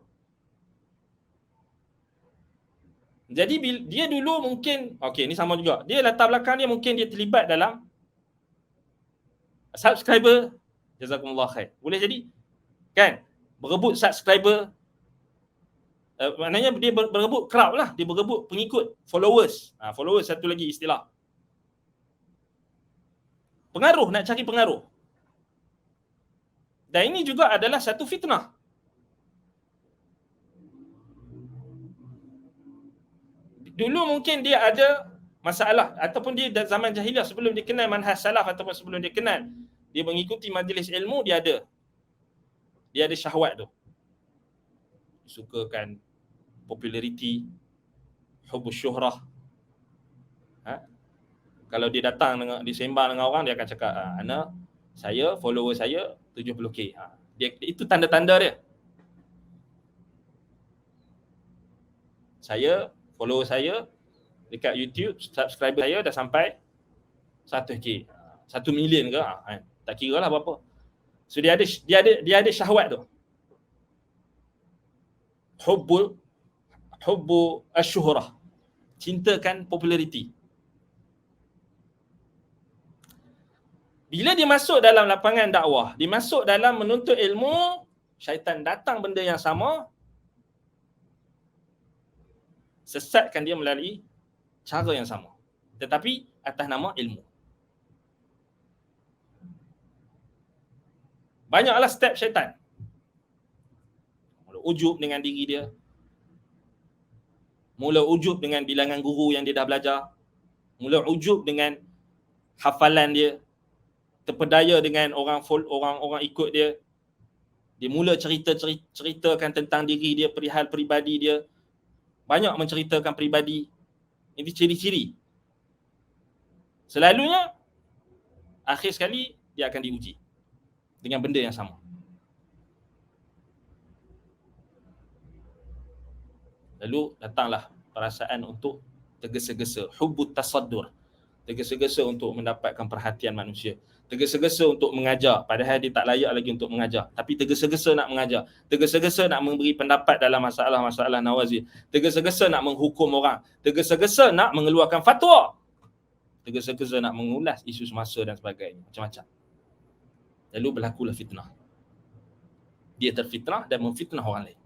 Jadi dia dulu mungkin, okey ni sama juga. Dia latar belakang dia mungkin dia terlibat dalam subscriber, jazakumullah khair. Boleh jadi kan, berebut subscriber, maknanya dia berebut crowd lah, dia berebut pengikut, followers. Followers satu lagi istilah. Pengaruh, nak cari pengaruh. Dan ini juga adalah satu fitnah. Dulu mungkin dia ada masalah ataupun dia zaman jahiliah sebelum dia kenal manhaj salaf ataupun sebelum dia kenal dia mengikuti majlis ilmu, dia ada syahwat tu. Sukakan populariti, hubus syuhrah. Kalau dia datang dia sembang dengan orang, dia akan cakap follower saya 70k. Itu tanda-tanda dia. Follower saya dekat YouTube, subscriber saya dah sampai 100k, 1 million ke, tak kira lah berapa. So dia ada syahwat tu. Hubbu asyuhrah, cintakan populariti. Bila dia masuk dalam lapangan dakwah, dia masuk dalam menuntut ilmu, syaitan datang benda yang sama, sesatkan dia melalui cara yang sama, tetapi atas nama ilmu. Banyaklah step syaitan. Mula ujub dengan diri dia, mula ujub dengan bilangan guru yang dia dah belajar, mula ujub dengan hafalan dia, terpedaya dengan orang ikut dia. Dia mula ceritakan tentang diri dia, perihal peribadi dia. Banyak menceritakan peribadi. Ini ciri-ciri. Selalunya akhir sekali dia akan diuji dengan benda yang sama. Lalu datanglah perasaan untuk tergesa-gesa, hubbut tasaddur, tergesa-gesa untuk mendapatkan perhatian manusia, tergesa-gesa untuk mengajar padahal dia tak layak lagi untuk mengajar, tapi tergesa-gesa nak mengajar, tergesa-gesa nak memberi pendapat dalam masalah-masalah nawazil, tergesa-gesa nak menghukum orang, tergesa-gesa nak mengeluarkan fatwa, tergesa-gesa nak mengulas isu semasa dan sebagainya, macam-macam. Lalu berlakulah fitnah. Dia terfitnah dan memfitnah orang lain.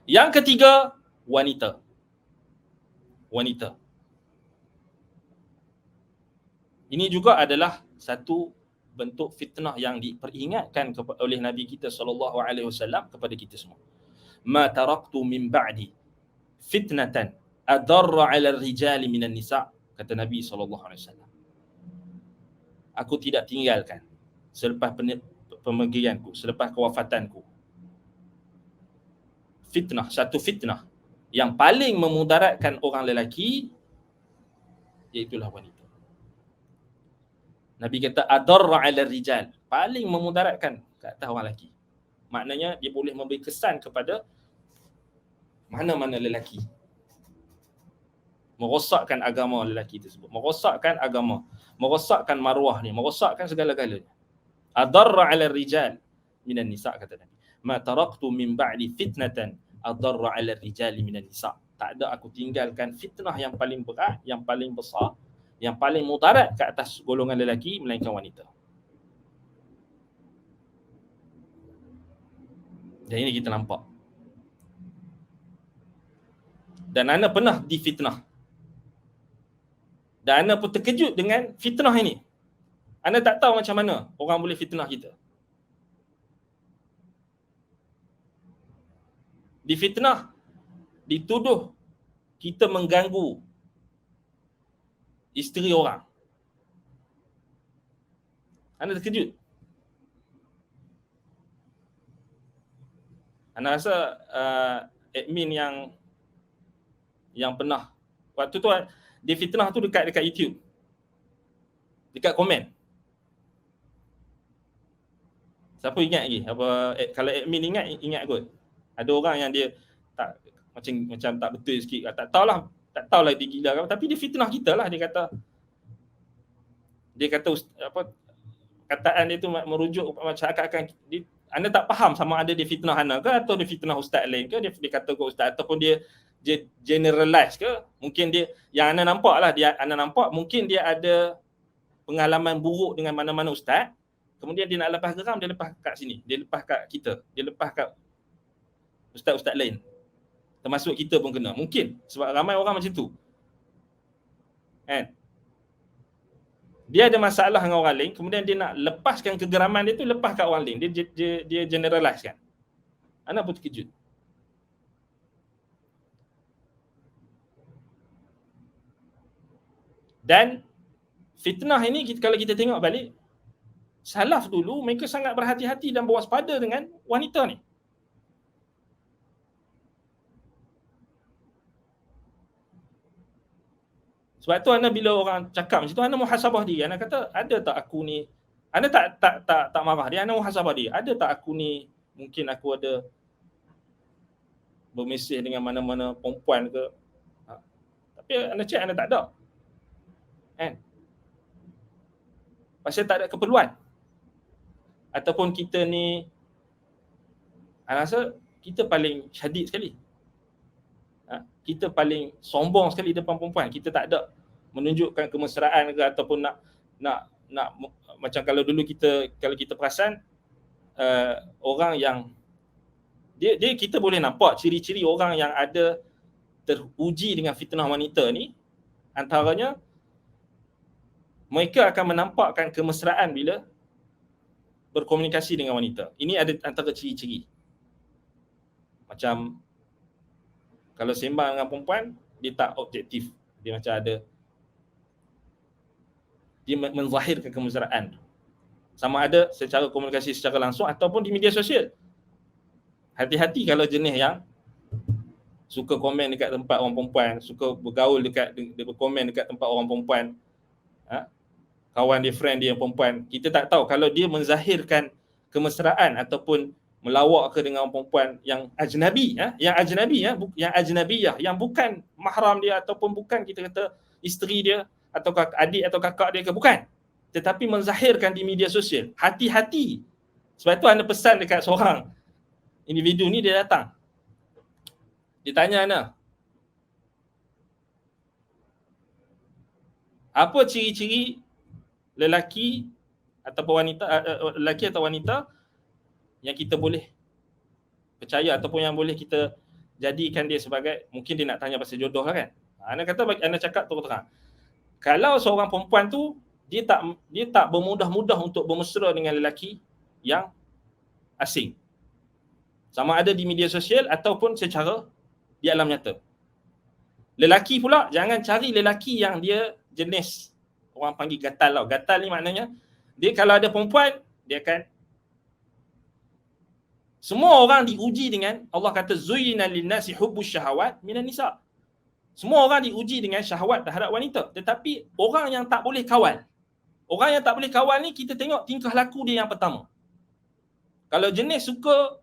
Yang ketiga, wanita. Ini juga adalah satu bentuk fitnah yang diperingatkan oleh Nabi kita SAW kepada kita semua. Ma taraktu min ba'di fitnatan adarra 'ala ar-rijali minan nisa', kata Nabi SAW. Aku tidak tinggalkan selepas pemergianku, selepas kewafatanku, satu fitnah yang paling memudaratkan orang lelaki, iaitulah wanita. Nabi kata adarra 'ala rijal, paling memudaratkan ke atas orang lelaki. Maknanya dia boleh memberi kesan kepada mana-mana lelaki, merosakkan agama lelaki tersebut, merosakkan agama, merosakkan maruah ni, merosakkan segala-galanya. Adarra 'ala rijal, minan nisa, kata Nabi. Ma taraktu min ba'di fitnatan adarra 'ala rijali minan nisa. Tak ada aku tinggalkan fitnah yang paling berat, yang paling besar, yang paling mudarat ke atas golongan lelaki melainkan wanita. Dan ini kita nampak. Dan ana pernah difitnah. Dan ana pun terkejut dengan fitnah ini. Ana tak tahu macam mana orang boleh fitnah kita. Difitnah, dituduh kita mengganggu isteri orang. Ana terkejut. Ana rasa admin yang pernah waktu tu dia fitnah tu dekat YouTube. Dekat komen. Siapa ingat lagi? Kalau admin ingat kot. Ada orang yang dia tak macam tak betul sikit. Tak tahulah dia gila ke apa, tapi dia fitnah kita lah. Dia kata kataan dia tu merujuk macam akan anda tak faham sama ada dia fitnah ana ke atau dia fitnah ustaz lain ke, dia kata ke ustaz, ataupun dia generalize ke. Mungkin dia yang anda nampak lah, anda nampak mungkin dia ada pengalaman buruk dengan mana-mana ustaz, kemudian dia nak lepas geram, dia lepas kat sini, dia lepas kat kita, dia lepas kat ustaz-ustaz lain, termasuk kita pun kena. Mungkin sebab ramai orang macam tu kan, dia ada masalah dengan orang lain, kemudian dia nak lepaskan kegeraman dia tu, lepas kat orang lain, dia generalize kan. Anak pun terkejut. Dan fitnah ini kalau kita tengok balik, salaf dulu mereka sangat berhati-hati dan berwaspada dengan wanita ni. Sebab tu anda bila orang cakap macam tu, anda muhasabah diri. Anda kata, ada tak aku ni, anda tak marah dia, anda muhasabah diri. Ada tak aku ni, mungkin aku ada bermesej dengan mana-mana perempuan ke. Tapi anda cek, anda tak ada. Kan? Pasal tak ada keperluan. Ataupun kita ni, anda rasa kita paling syadid sekali. Kita paling sombong sekali depan perempuan. Kita tak ada menunjukkan kemesraan ke, ataupun nak macam kalau dulu kalau kita perasan orang yang kita boleh nampak ciri-ciri orang yang ada teruji dengan fitnah wanita ni, antaranya mereka akan menampakkan kemesraan bila berkomunikasi dengan wanita. Ini ada antara ciri-ciri. Macam kalau sembang dengan perempuan, dia tak objektif. Dia macam ada, dia menzahirkan kemesraan. Sama ada secara komunikasi secara langsung ataupun di media sosial. Hati-hati kalau jenis yang suka komen dekat tempat orang perempuan, suka bergaul berkomen dekat tempat orang perempuan. Kawan dia, friend dia yang perempuan. Kita tak tahu kalau dia menzahirkan kemesraan ataupun melawak ke dengan orang perempuan yang ajnabi, yang ajnabiyah, yang bukan mahram dia ataupun bukan kita kata isteri dia atau adik atau kakak dia ke, bukan, tetapi menzahirkan di media sosial. Hati-hati. Sebab tu anda pesan dekat seorang individu ni, dia datang, dia tanya anda, apa ciri-ciri lelaki ataupun wanita, lelaki atau wanita yang kita boleh percaya ataupun yang boleh kita jadikan dia sebagai, mungkin dia nak tanya pasal jodoh lah kan. Anda kata, anda cakap terus terang, kalau seorang perempuan tu dia tak bermudah-mudah untuk bermesra dengan lelaki yang asing, sama ada di media sosial ataupun secara di alam nyata. Lelaki pula, jangan cari lelaki yang dia jenis orang panggil gatal. Gatal ni maknanya dia kalau ada perempuan, dia akan, semua orang diuji dengan, Allah kata zuyyina lin-nasi hubbus syahawat minan nisa. Semua orang diuji dengan syahwat terhadap wanita, tetapi orang yang tak boleh kawal. Orang yang tak boleh kawal ni, kita tengok tingkah laku dia yang pertama. Kalau jenis suka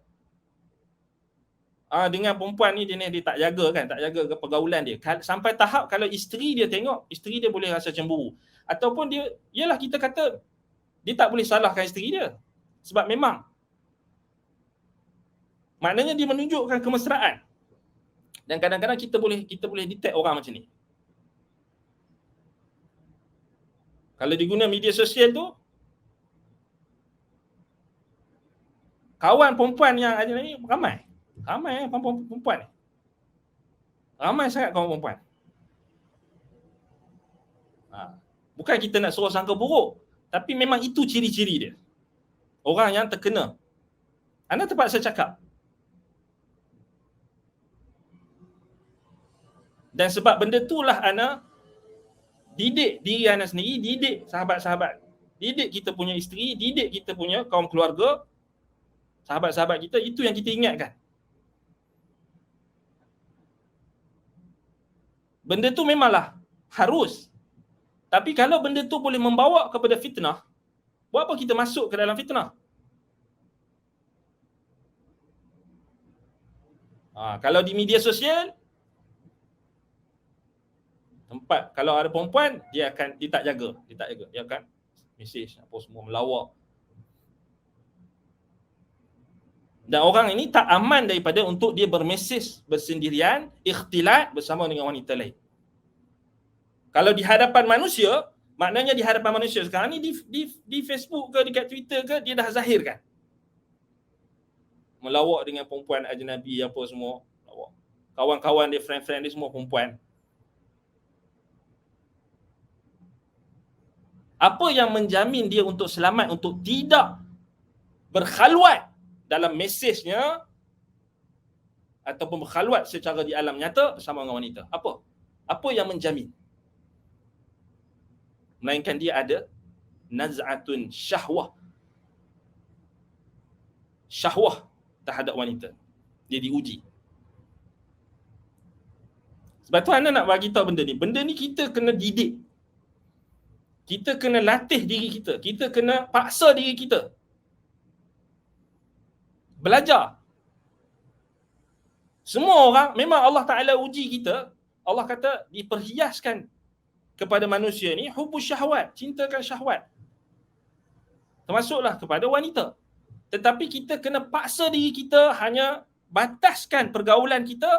dengan perempuan ni, jenis dia tak jaga pergaulan dia. Sampai tahap kalau isteri dia tengok, isteri dia boleh rasa cemburu. Ataupun dia, yalah kita kata, dia tak boleh salahkan isteri dia. Sebab memang Maknanya dia menunjukkan kemesraan. Dan kadang-kadang kita boleh detect orang macam ni. Kalau diguna media sosial tu, kawan perempuan yang ada ni ramai. Ramai perempuan ni. Ramai sangat kawan perempuan. Bukan kita nak suruh sangka buruk, tapi memang itu ciri-ciri dia. Orang yang terkena. Anda terpaksa cakap. Dan sebab benda itulah Ana didik diri Ana sendiri, didik sahabat-sahabat, didik kita punya isteri, didik kita punya kaum keluarga, sahabat-sahabat kita, itu yang kita ingatkan. Benda tu memanglah harus. Tapi kalau benda tu boleh membawa kepada fitnah, buat apa kita masuk ke dalam fitnah? Kalau di media sosial, tempat kalau ada perempuan, dia tak jaga. Dia akan mesej apa semua melawak. Dan orang ini tak aman daripada untuk dia bermesej bersendirian, ikhtilat bersama dengan wanita lain. Kalau di hadapan manusia, maknanya di hadapan manusia sekarang ni di Facebook ke dekat Twitter ke, dia dah zahirkan. Melawak dengan perempuan ajnabi apa semua. Melawak. Kawan-kawan dia, friend-friend dia semua perempuan. Apa yang menjamin dia untuk selamat, untuk tidak berkhalwat dalam mesejnya ataupun berkhalwat secara di alam nyata bersama dengan wanita? Apa yang menjamin? Melainkan dia ada naz'atun syahwah. Syahwah terhadap wanita. Dia diuji. Sebab tu Ana nak bagi tahu benda ni. Benda ni kita kena didik. Kita kena latih diri kita. Kita kena paksa diri kita. Belajar. Semua orang, memang Allah Ta'ala uji kita. Allah kata diperhiaskan kepada manusia ni hubus syahwat, cintakan syahwat. Termasuklah kepada wanita. Tetapi kita kena paksa diri kita, hanya bataskan pergaulan kita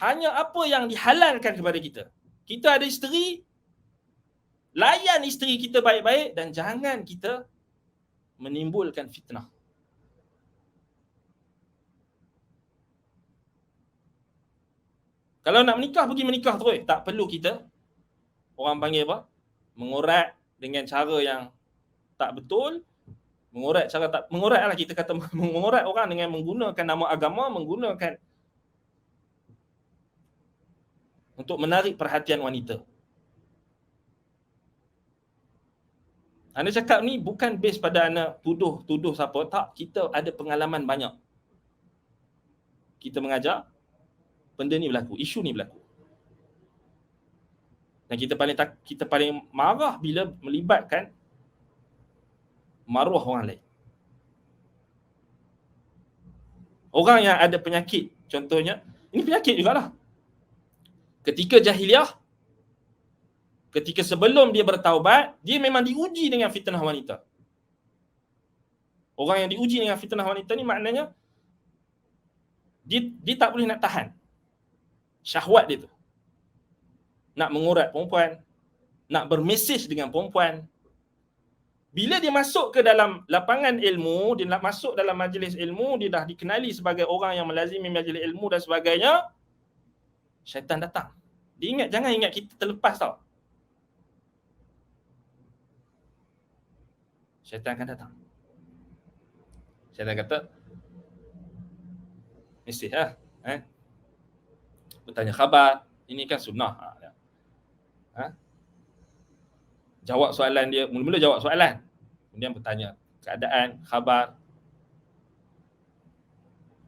hanya apa yang dihalalkan kepada kita. Kita ada isteri, layan isteri kita baik-baik dan jangan kita menimbulkan fitnah. Kalau nak menikah, pergi menikah terus. Tak perlu kita, orang panggil apa? Mengurat dengan cara yang tak betul. Mengurat lah kita kata, mengurat orang dengan menggunakan nama agama, menggunakan untuk menarik perhatian wanita. Anda cakap ni bukan base pada anda tuduh siapa. Tak, kita ada pengalaman banyak. Kita mengajar, benda ni berlaku, isu ni berlaku. Dan kita paling marah bila melibatkan maruah orang lain. Orang yang ada penyakit, contohnya, ini penyakit jugalah. Ketika jahiliah, ketika sebelum dia bertaubat, dia memang diuji dengan fitnah wanita. Orang yang diuji dengan fitnah wanita ni maknanya dia tak boleh nak tahan syahwat dia tu. Nak mengurat perempuan, nak bermesej dengan perempuan. Bila dia masuk ke dalam lapangan ilmu, dia nak masuk dalam majlis ilmu, dia dah dikenali sebagai orang yang melazimi majlis ilmu dan sebagainya, syaitan datang. Dia jangan ingat kita terlepas tau. Syaitan akan datang. Syaitan kata, mesej bertanya khabar, ini kan sunnah. Jawab soalan dia, mula-mula jawab soalan, kemudian bertanya keadaan, khabar.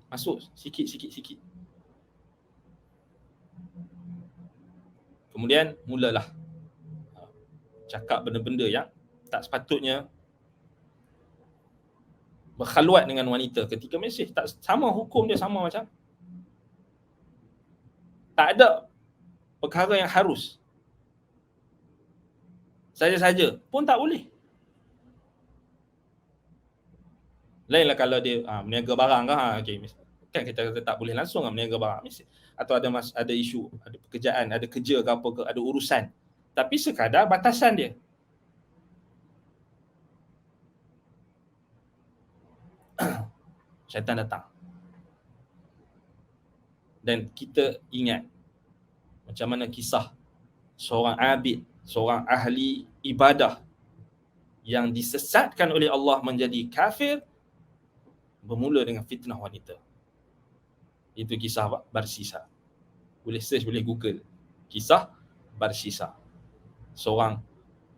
Masuk sikit. Kemudian mulalah cakap benda-benda yang tak sepatutnya, berkhalwat dengan wanita ketika mesej. Tak sama, hukum dia sama macam. Tak ada perkara yang harus. Saja-saja pun tak boleh. Lainlah kalau dia meniaga barang ke, okay, Kan kita kata tak boleh langsung meniaga barang. Atau ada isu, ada pekerjaan, ada kerja ke apa ke, ada urusan. Tapi sekadar batasan dia. Syaitan datang. Dan kita ingat macam mana kisah seorang abid, seorang ahli ibadah yang disesatkan oleh Allah menjadi kafir bermula dengan fitnah wanita. Itu kisah apa? Barsisa. Boleh search, boleh Google. Kisah Barsisa. Seorang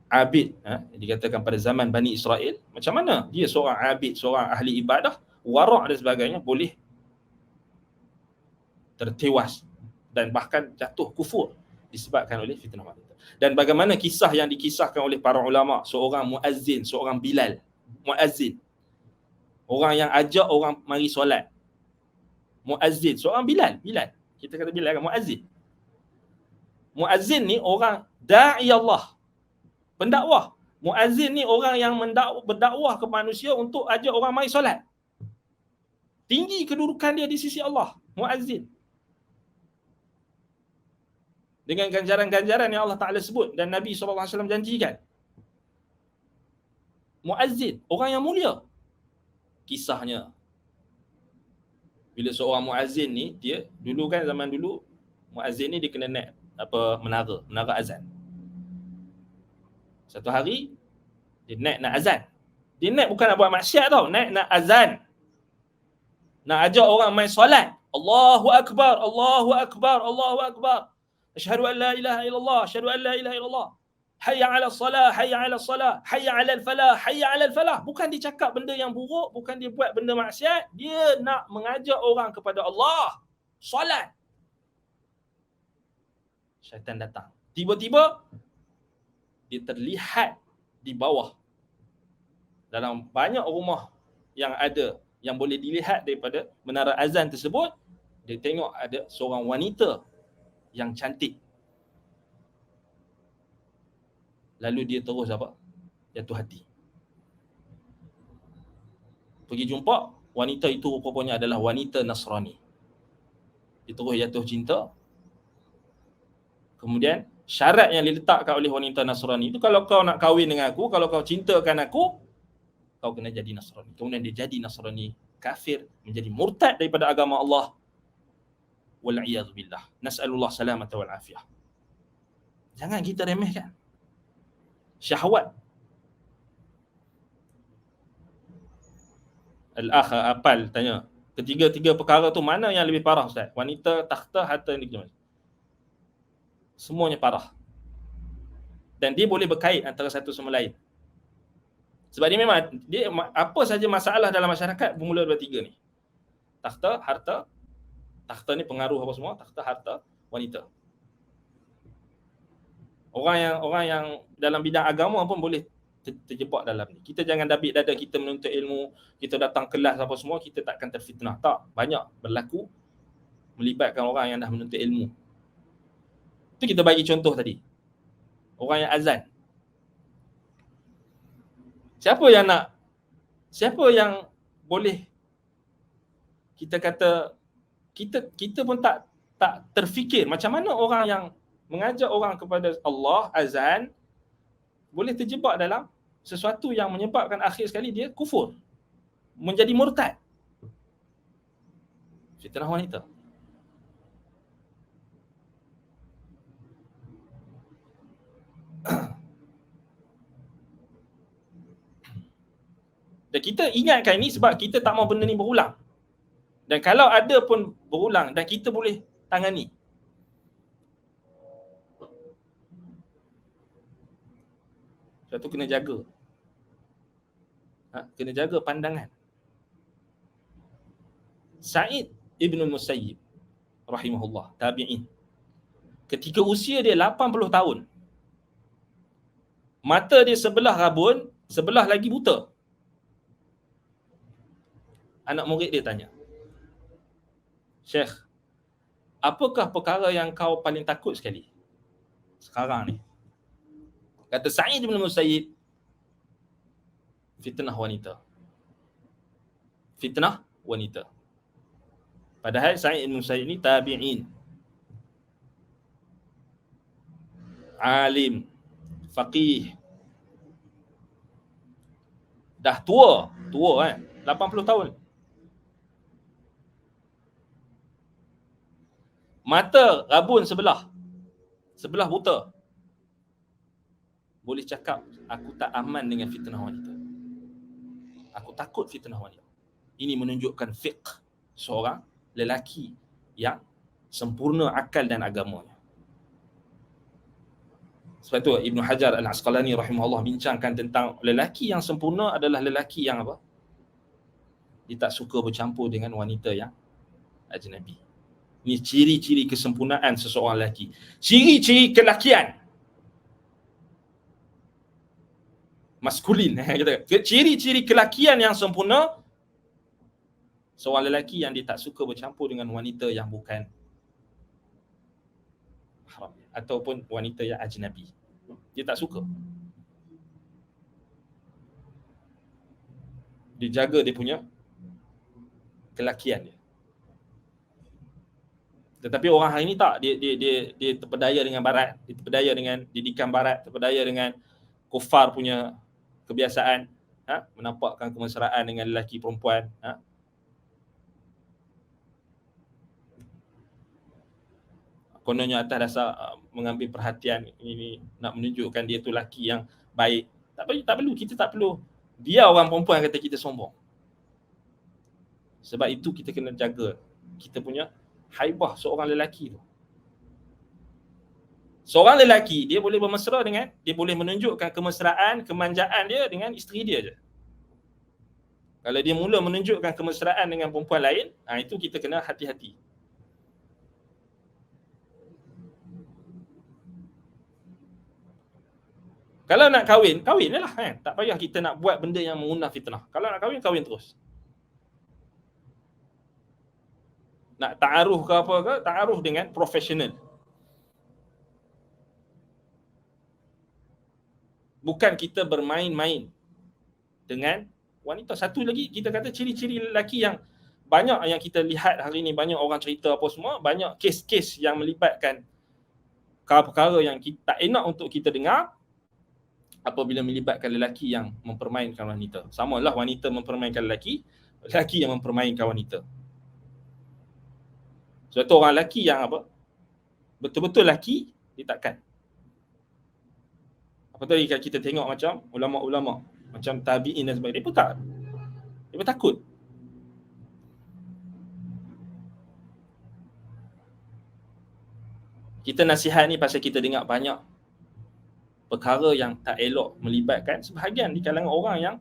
abid, dikatakan pada zaman Bani Israel, macam mana dia seorang abid, seorang ahli ibadah, warak dan sebagainya, boleh tertewas dan bahkan jatuh kufur disebabkan oleh fitnah wanita. Dan bagaimana kisah yang dikisahkan oleh para ulama, seorang muazzin, seorang Bilal, muazzin, orang yang ajak orang mari solat, muazzin, seorang Bilal, kita kata Bilal kan, muazzin ni orang da'i Allah, pendakwah. Muazzin ni orang yang berdakwah ke manusia untuk ajak orang mari solat. Tinggi kedudukan dia di sisi Allah, muazzin. Dengan ganjaran-ganjaran yang Allah Ta'ala sebut dan Nabi SAW janjikan. Muazzin, orang yang mulia. Kisahnya, bila seorang muazzin ni, dia dulu kan, zaman dulu muazzin ni dia kena naik menara azan. Satu hari dia naik nak azan. Dia naik bukan nak buat maksiat tau, naik nak azan. Nak ajak orang main solat. Allahu akbar, Allahu akbar, Allahu akbar. Asyhadu an la ilaha illallah, asyhadu an la ilaha illallah. Hayya 'ala salah, hayya 'ala salah, hayya 'ala al-falah, hayya 'ala al-falah. Bukan dia cakap benda yang buruk, bukan dia buat benda maksiat, dia nak mengajak orang kepada Allah. Solat. Syaitan datang. Tiba-tiba dia terlihat di bawah. Dalam banyak rumah yang ada, yang boleh dilihat daripada menara azan tersebut, dia tengok ada seorang wanita yang cantik. Lalu dia terus jatuh hati. Pergi jumpa, wanita itu rupanya adalah wanita Nasrani. Dia terus jatuh cinta. Kemudian syarat yang diletakkan oleh wanita Nasrani itu, kalau kau nak kahwin dengan aku, kalau kau cintakan aku, kau kena jadi Nasrani. Kemudian dia jadi Nasrani, kafir, menjadi murtad daripada agama Allah. Wal'iyadzubillah. Nas'alullah salamata wal afiyah. Jangan kita remehkan syahwat. Al-akh Apal tanya, ketiga-tiga perkara tu mana yang lebih parah Ustaz? Wanita, takhta, harta, ni gimana? Semuanya parah. Dan dia boleh berkait antara satu sama lain. Sebab dia memang, apa saja masalah dalam masyarakat bermula daripada tiga ni. Takhta, harta. Takhta ni pengaruh apa semua, takhta, harta, wanita. Orang yang dalam bidang agama pun boleh terjebak dalam ni. Kita jangan dabik dada kita menuntut ilmu, kita datang kelas apa semua, kita takkan terfitnah. Tak, banyak berlaku melibatkan orang yang dah menuntut ilmu. Itu kita bagi contoh tadi. Orang yang azan. Siapa yang boleh kita kata, kita pun tak terfikir macam mana orang yang mengajak orang kepada Allah, azan, boleh terjebak dalam sesuatu yang menyebabkan akhir sekali dia kufur, menjadi murtad. Fitnah wanita. Dan kita ingatkan ini sebab kita tak mahu benda ni berulang. Dan kalau ada pun berulang dan kita boleh tangani. Sebab tu kena jaga. Kena jaga pandangan. Sa'id Ibn Musayyib rahimahullah, tabi'in. Ketika usia dia 80 tahun, mata dia sebelah rabun, sebelah lagi buta. Anak murid dia tanya, Syekh, apakah perkara yang kau paling takut sekali sekarang ni? Kata Sa'id bin Musayyib, fitnah wanita. Fitnah wanita. Padahal Sa'id bin Musayyib ni tabi'in, alim, faqih, dah tua kan, 80 tahun. Mata rabun sebelah buta. Boleh cakap, aku tak aman dengan fitnah wanita. Aku takut fitnah wanita. Ini menunjukkan fiqh seorang lelaki yang sempurna akal dan agamanya. Sebab tu Ibn Hajar Al-Asqalani rahimahullah bincangkan tentang lelaki yang sempurna adalah lelaki yang apa? Dia tak suka bercampur dengan wanita yang ajnabi. Ini ciri-ciri kesempurnaan seseorang lelaki. Ciri-ciri kelakian. Maskulin. Ciri-ciri kelakian yang sempurna, seorang lelaki yang dia tak suka bercampur dengan wanita yang bukan haram ataupun wanita yang ajnabi. Dia tak suka. Dia jaga dia punya kelakian dia. Tetapi orang hari ni tak, dia terpedaya dengan barat, dia terpedaya dengan didikan barat, terpedaya dengan kufar punya kebiasaan, menampakkan kemesraan dengan lelaki perempuan, kononnya atas dasar mengambil perhatian, ini nak menunjukkan dia tu lelaki yang baik. Tak perlu, kita tak perlu biar orang perempuan kata kita sombong. Sebab itu kita kena jaga kita punya haibah seorang lelaki tu. Seorang lelaki dia boleh bermesra dengan, dia boleh menunjukkan kemesraan, kemanjaan dia dengan isteri dia je. Kalau dia mula menunjukkan kemesraan dengan perempuan lain, itu kita kena hati-hati. Kalau nak kahwin, kahwin je lah kan. Tak payah kita nak buat benda yang mengundang fitnah. Kalau nak kahwin, kahwin terus. Nak ta'aruf ke apa ke, ta'aruf dengan profesional. Bukan kita bermain-main dengan wanita. Satu lagi, kita kata ciri-ciri lelaki yang banyak yang kita lihat hari ni, banyak orang cerita apa semua, banyak kes-kes yang melibatkan perkara-perkara yang kita tak enak untuk kita dengar apabila melibatkan lelaki yang mempermainkan wanita. Samalah wanita mempermainkan lelaki, lelaki yang mempermainkan wanita. Sebab tu orang lelaki yang apa? Betul-betul lelaki, dia takkan. Apa tadi kita tengok macam ulama-ulama, macam tabi'in dan sebagainya, dia pun tak. Dia pun takut. Kita nasihat ni pasal kita dengar banyak perkara yang tak elok melibatkan sebahagian di kalangan orang yang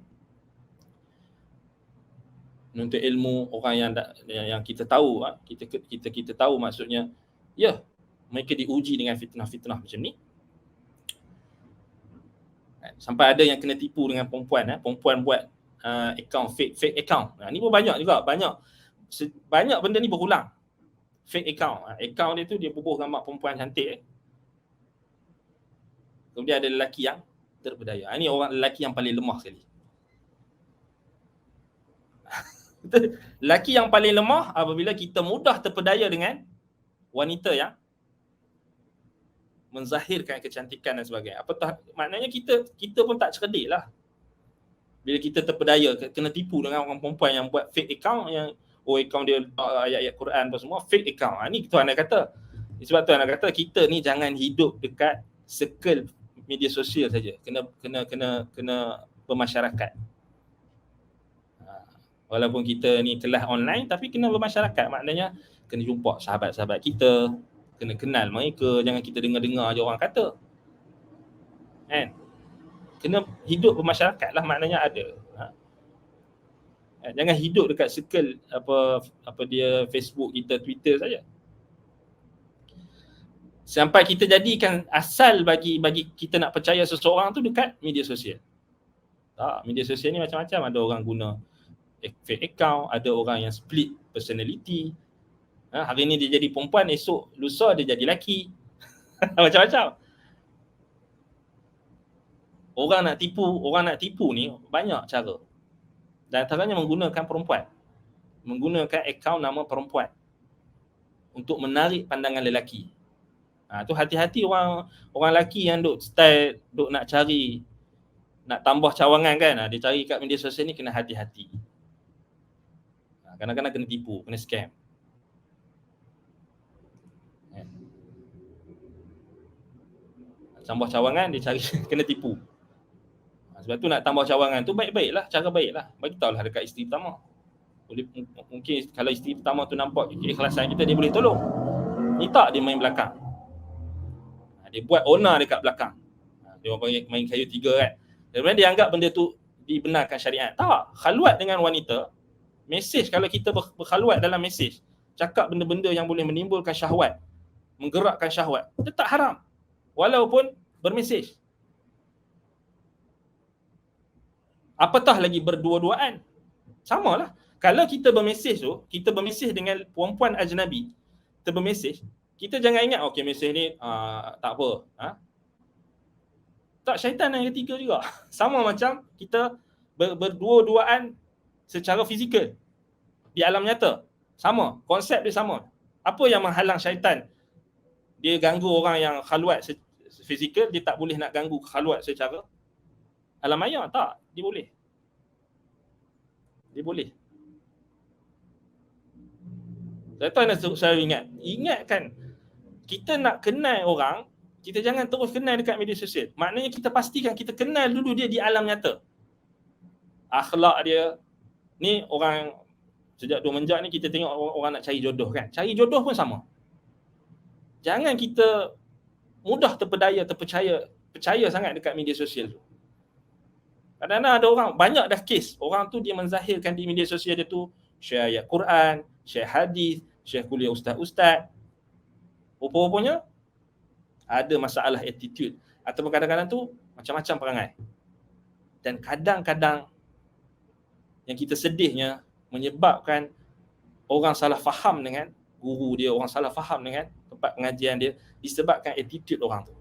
menuntut ilmu, orang yang kita tahu, kita tahu maksudnya, ya, mereka diuji dengan fitnah-fitnah macam ni. Sampai ada yang kena tipu dengan perempuan, perempuan buat account, fake account. Ni pun banyak juga, banyak benda ni berulang. Fake account, account dia tu dia bubuh gambar perempuan cantik. Kemudian ada lelaki yang terpedaya. Ini orang lelaki yang paling lemah sekali. Lelaki yang paling lemah apabila kita mudah terpedaya dengan wanita yang menzahirkan kecantikan dan sebagainya. Apatah maknanya kita pun tak cerdik lah. Bila kita terpedaya, kena tipu dengan orang perempuan yang buat fake account, yang account dia ayat-ayat Quran apa semua, fake account. Ni Tuhan nak kata. Sebab Tuhan nak kata kita ni jangan hidup dekat circle media sosial saja. Kena bermasyarakat. Walaupun kita ni kelas online tapi kena bermasyarakat. Maknanya kena jumpa sahabat-sahabat kita, kena kenal mereka, jangan kita dengar-dengar je orang kata. Kan? Kena hidup bermasyarakat lah, maknanya ada. Jangan hidup dekat circle apa dia Facebook kita, Twitter saja. Sampai kita jadikan asal bagi kita nak percaya seseorang tu dekat media sosial. Tak, media sosial ni macam-macam. Ada orang guna fake account, ada orang yang split personality. Hari ni dia jadi perempuan, esok lusa dia jadi lelaki. Macam-macam. Orang nak tipu ni banyak cara. Dan antaranya menggunakan perempuan. Menggunakan akaun nama perempuan. untuk menarik pandangan lelaki. Tu hati-hati orang lelaki yang duk style duk nak cari, nak tambah cawangan kan, dia cari kat media sosial ni, kena hati-hati. Kadang-kadang kena tipu, kena scam. Tambah cawangan dia cari kena tipu. Sebab tu nak tambah cawangan tu baik-baiklah, cara baiklah. Bagi tahulah dekat isteri pertama. Boleh, mungkin kalau isteri pertama tu nampak keikhlasan kita, dia boleh tolong. Ni tak, dia main belakang. Dia buat owner dekat belakang. Dia orang main kayu tiga kan. Kemudian dia anggap benda tu dibenarkan syariat. Tak, khaluat dengan wanita, mesej kalau kita berkhaluat dalam mesej, cakap benda-benda yang boleh menimbulkan syahwat, menggerakkan syahwat, dia tak haram. Walaupun bermesej. Apatah lagi berdua-duaan. Samalah. Kalau kita bermesej tu, kita bermesej dengan perempuan ajnabi, kita bermesej, kita jangan ingat okey mesej ni tak apa. Tak, syaitan yang ketiga juga. Sama macam kita berdua-duaan secara fizikal di alam nyata. Sama, konsep dia sama. Apa yang menghalang syaitan? Dia ganggu orang yang khaluat fizikal, dia tak boleh nak ganggu khaluat secara alam maya. Tak, dia boleh. Dia boleh. Saya nak selalu ingatkan, kita nak kenal orang, kita jangan terus kenal dekat media sosial. Maknanya kita pastikan kita kenal dulu dia di alam nyata. Akhlak dia. Ni orang sejak 2 menjak ni kita tengok orang nak cari jodoh kan. Cari jodoh pun sama. Jangan kita mudah terpercaya sangat dekat media sosial tu. Kadang-kadang ada orang, banyak dah kes, orang tu dia menzahirkan di media sosial dia tu share ayat Quran, share hadis, share kuliah ustaz-ustaz. Rupa-rupanya ada masalah attitude, ataupun kadang-kadang tu macam-macam perangai. Dan kadang-kadang yang kita sedihnya menyebabkan orang salah faham dengan guru dia, orang salah faham dengan tempat pengajian dia, disebabkan attitude orang tu.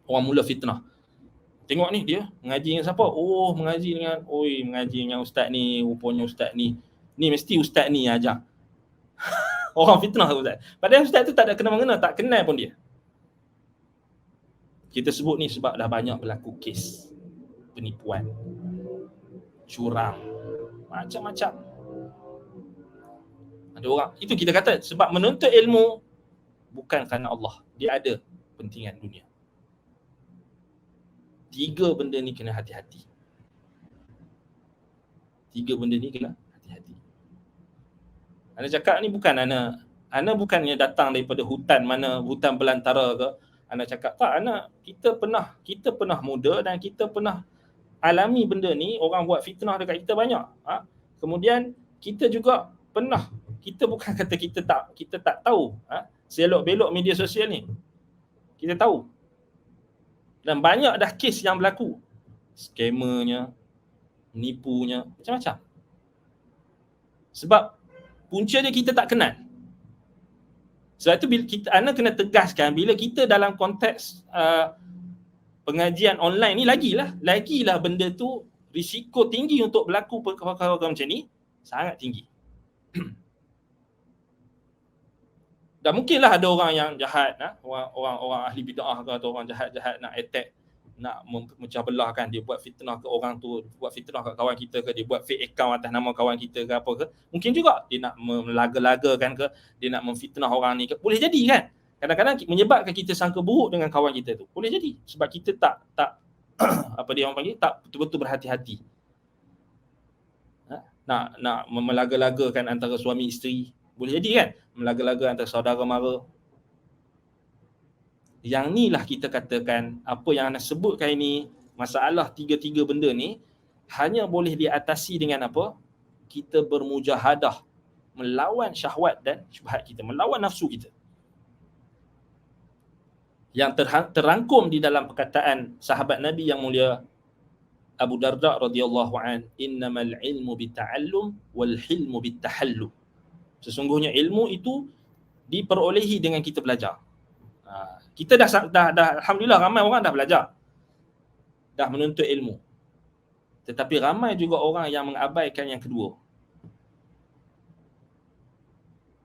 Orang mula fitnah. Tengok ni dia mengaji dengan siapa? Oh, mengaji dengan ustaz ni, rupanya ustaz ni. Ni mesti ustaz ni ajar. Orang fitnah ustaz. Padahal ustaz tu tak ada kena-mengena, tak kenal pun dia. Kita sebut ni sebab dah banyak berlaku kes penipuan, curang, macam-macam. Ada orang, itu kita kata sebab menuntut ilmu bukan kerana Allah. Dia ada kepentingan dunia. 3 benda ni kena hati-hati. 3 benda ni kena hati-hati. Ana cakap ni bukan Ana bukannya datang daripada hutan belantara ke. Ana cakap tak, kita pernah muda dan kita pernah alami benda ni. Orang buat fitnah dekat kita banyak. Kemudian kita juga pernah, kita bukan kata kita tak tahu selok-belok media sosial ni. Kita tahu. Dan banyak dah kes yang berlaku. Skamernya, menipunya, macam-macam. Sebab punca dia kita tak kenal. Sebab tu Ana kena tegaskan, bila kita dalam konteks pengajian online ni, lagilah benda tu risiko tinggi untuk berlaku perkara-perkara macam ni, sangat tinggi. Dan mungkinlah ada orang yang jahat, orang ahli bid'ah ke, atau orang jahat-jahat nak attack, nak memecah belahkan, dia buat fitnah ke orang tu, buat fitnah ke kawan kita ke, dia buat fake account atas nama kawan kita ke apa ke. Mungkin juga dia nak melaga-lagakan ke, dia nak memfitnah orang ni ke. Boleh jadi kan? Kadang-kadang menyebabkan kita sangka buruk dengan kawan kita tu. Boleh jadi sebab kita tak apa dia orang panggil, tak betul-betul berhati-hati. Nak melaga-lagakan antara suami isteri. Boleh jadi kan? Melaga-laga antara saudara mara. Yang ni lah kita katakan, apa yang Ana sebutkan ini, masalah 3 benda ni hanya boleh diatasi dengan apa? Kita bermujahadah, melawan syahwat dan syubhat kita, melawan nafsu kita. Yang terangkum di dalam perkataan sahabat Nabi yang mulia Abu Darda radhiyallahu an, innamal ilmu bita'allum wal hilmu bitahallum. Sesungguhnya ilmu itu diperolehi dengan kita belajar. Kita dah alhamdulillah ramai orang dah belajar, dah menuntut ilmu. Tetapi ramai juga orang yang mengabaikan yang kedua.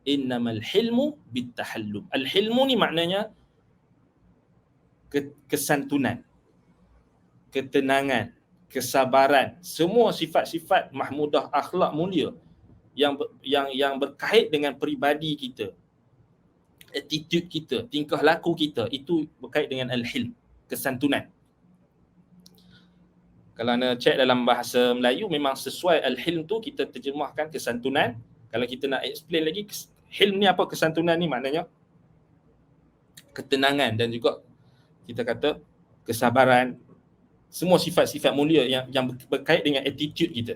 Innamal hilmu bitahallum. Al-hilmu ni maknanya kesantunan, ketenangan, kesabaran, semua sifat-sifat mahmudah, akhlak mulia yang berkait dengan peribadi kita, attitude kita, tingkah laku kita, itu berkait dengan al-hilm, kesantunan. Kalau anda cek dalam bahasa Melayu, memang sesuai al-hilm tu kita terjemahkan kesantunan. Kalau kita nak explain lagi, hilm ni apa, kesantunan ni maknanya ketenangan dan juga kita kata kesabaran, semua sifat-sifat mulia yang berkait dengan attitude kita.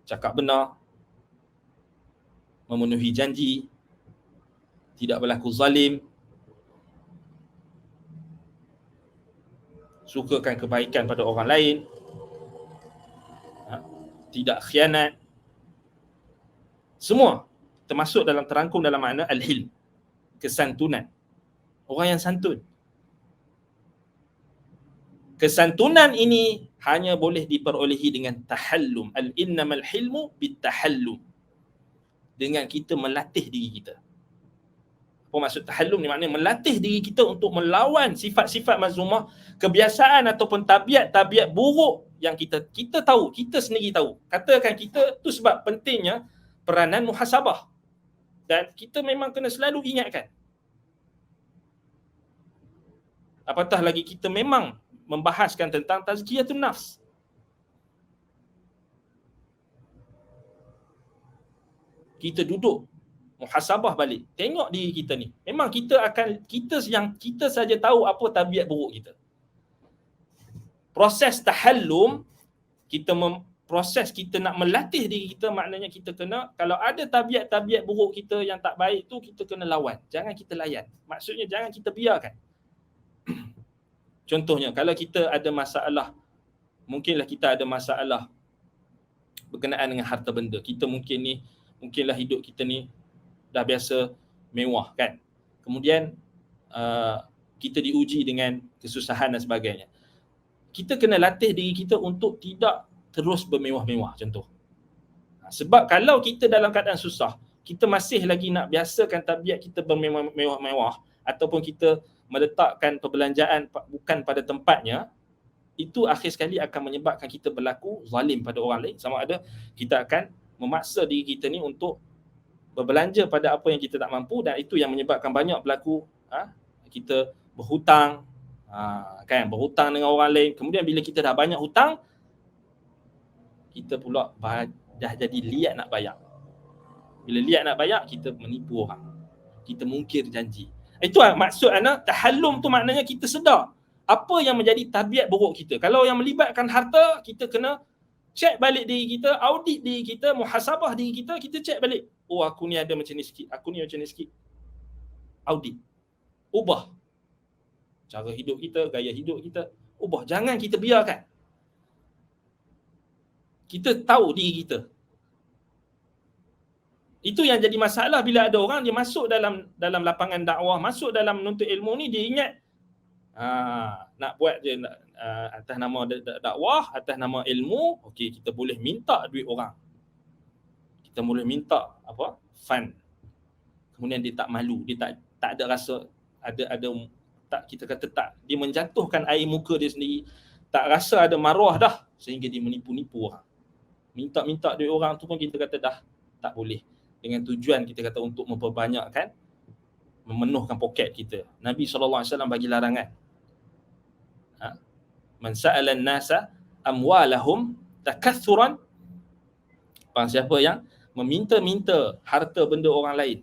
Cakap benar, memenuhi janji, tidak berlaku zalim, sukakan kebaikan pada orang lain, tidak khianat. Semua termasuk dalam, terangkum dalam makna al-hilm, kesantunan. Orang yang santun. Kesantunan ini hanya boleh diperolehi dengan tahallum. Al-innamal hilmu bitahallum. Dengan kita melatih diri kita. Apa maksud tahallum ni? Maknanya melatih diri kita untuk melawan sifat-sifat mazmumah, kebiasaan ataupun tabiat-tabiat buruk yang kita tahu, kita sendiri tahu. Katakan kita tu, sebab pentingnya peranan muhasabah. Dan kita memang kena selalu ingatkan. Apatah lagi kita memang membahaskan tentang tazkiyatun nafs. Kita duduk muhasabah balik, tengok diri kita ni. Memang kita saja tahu apa tabiat buruk kita. Proses tahallum, proses kita nak melatih diri kita, maknanya kita kena, kalau ada tabiat-tabiat buruk kita yang tak baik tu, kita kena lawan. Jangan kita layan. Maksudnya jangan kita biarkan. Contohnya, kalau kita ada masalah, mungkinlah kita ada masalah berkenaan dengan harta benda. Kita mungkinlah hidup kita ni dah biasa mewah kan. Kemudian kita diuji dengan kesusahan dan sebagainya. Kita kena latih diri kita untuk tidak terus bermewah-mewah, contoh. Sebab kalau kita dalam keadaan susah, kita masih lagi nak biasakan tabiat kita bermewah-mewah, ataupun kita meletakkan perbelanjaan bukan pada tempatnya, itu akhir sekali akan menyebabkan kita berlaku zalim pada orang lain. Sama ada kita akan memaksa diri kita ni untuk berbelanja pada apa yang kita tak mampu, dan itu yang menyebabkan banyak berlaku kita berhutang, kan, berhutang dengan orang lain. Kemudian bila kita dah banyak hutang, kita pula dah jadi liat nak bayar. Bila liat nak bayar, kita menipu orang, kita mungkir janji. Itu maksud tahallum tu, maknanya kita sedar apa yang menjadi tabiat buruk kita. Kalau yang melibatkan harta, kita kena check balik diri kita, audit diri kita, muhasabah diri kita, kita check balik. Oh, aku ni ada macam ni sikit, aku ni macam ni sikit. Audit. Ubah cara hidup kita, gaya hidup kita. Ubah. Jangan kita biarkan. Kita tahu diri kita. Itu yang jadi masalah bila ada orang dia masuk dalam lapangan dakwah, masuk dalam menuntut ilmu ni, dia ingat nak buat je atas nama dakwah, atas nama ilmu, okey, kita boleh minta duit orang. Kita boleh minta fund. Kemudian dia tak malu, dia tak ada rasa tak, kita kata tak, dia menjatuhkan air muka dia sendiri, tak rasa ada maruah dah, sehingga dia menipu-nipu orang. Minta duit orang tu pun kita kata dah tak boleh, dengan tujuan kita kata untuk memperbanyakkan, memenuhkan poket kita. Nabi SAW bagi larangan. Man sa'ala an-nasa amwalahum takathuran, siapa yang meminta-minta harta benda orang lain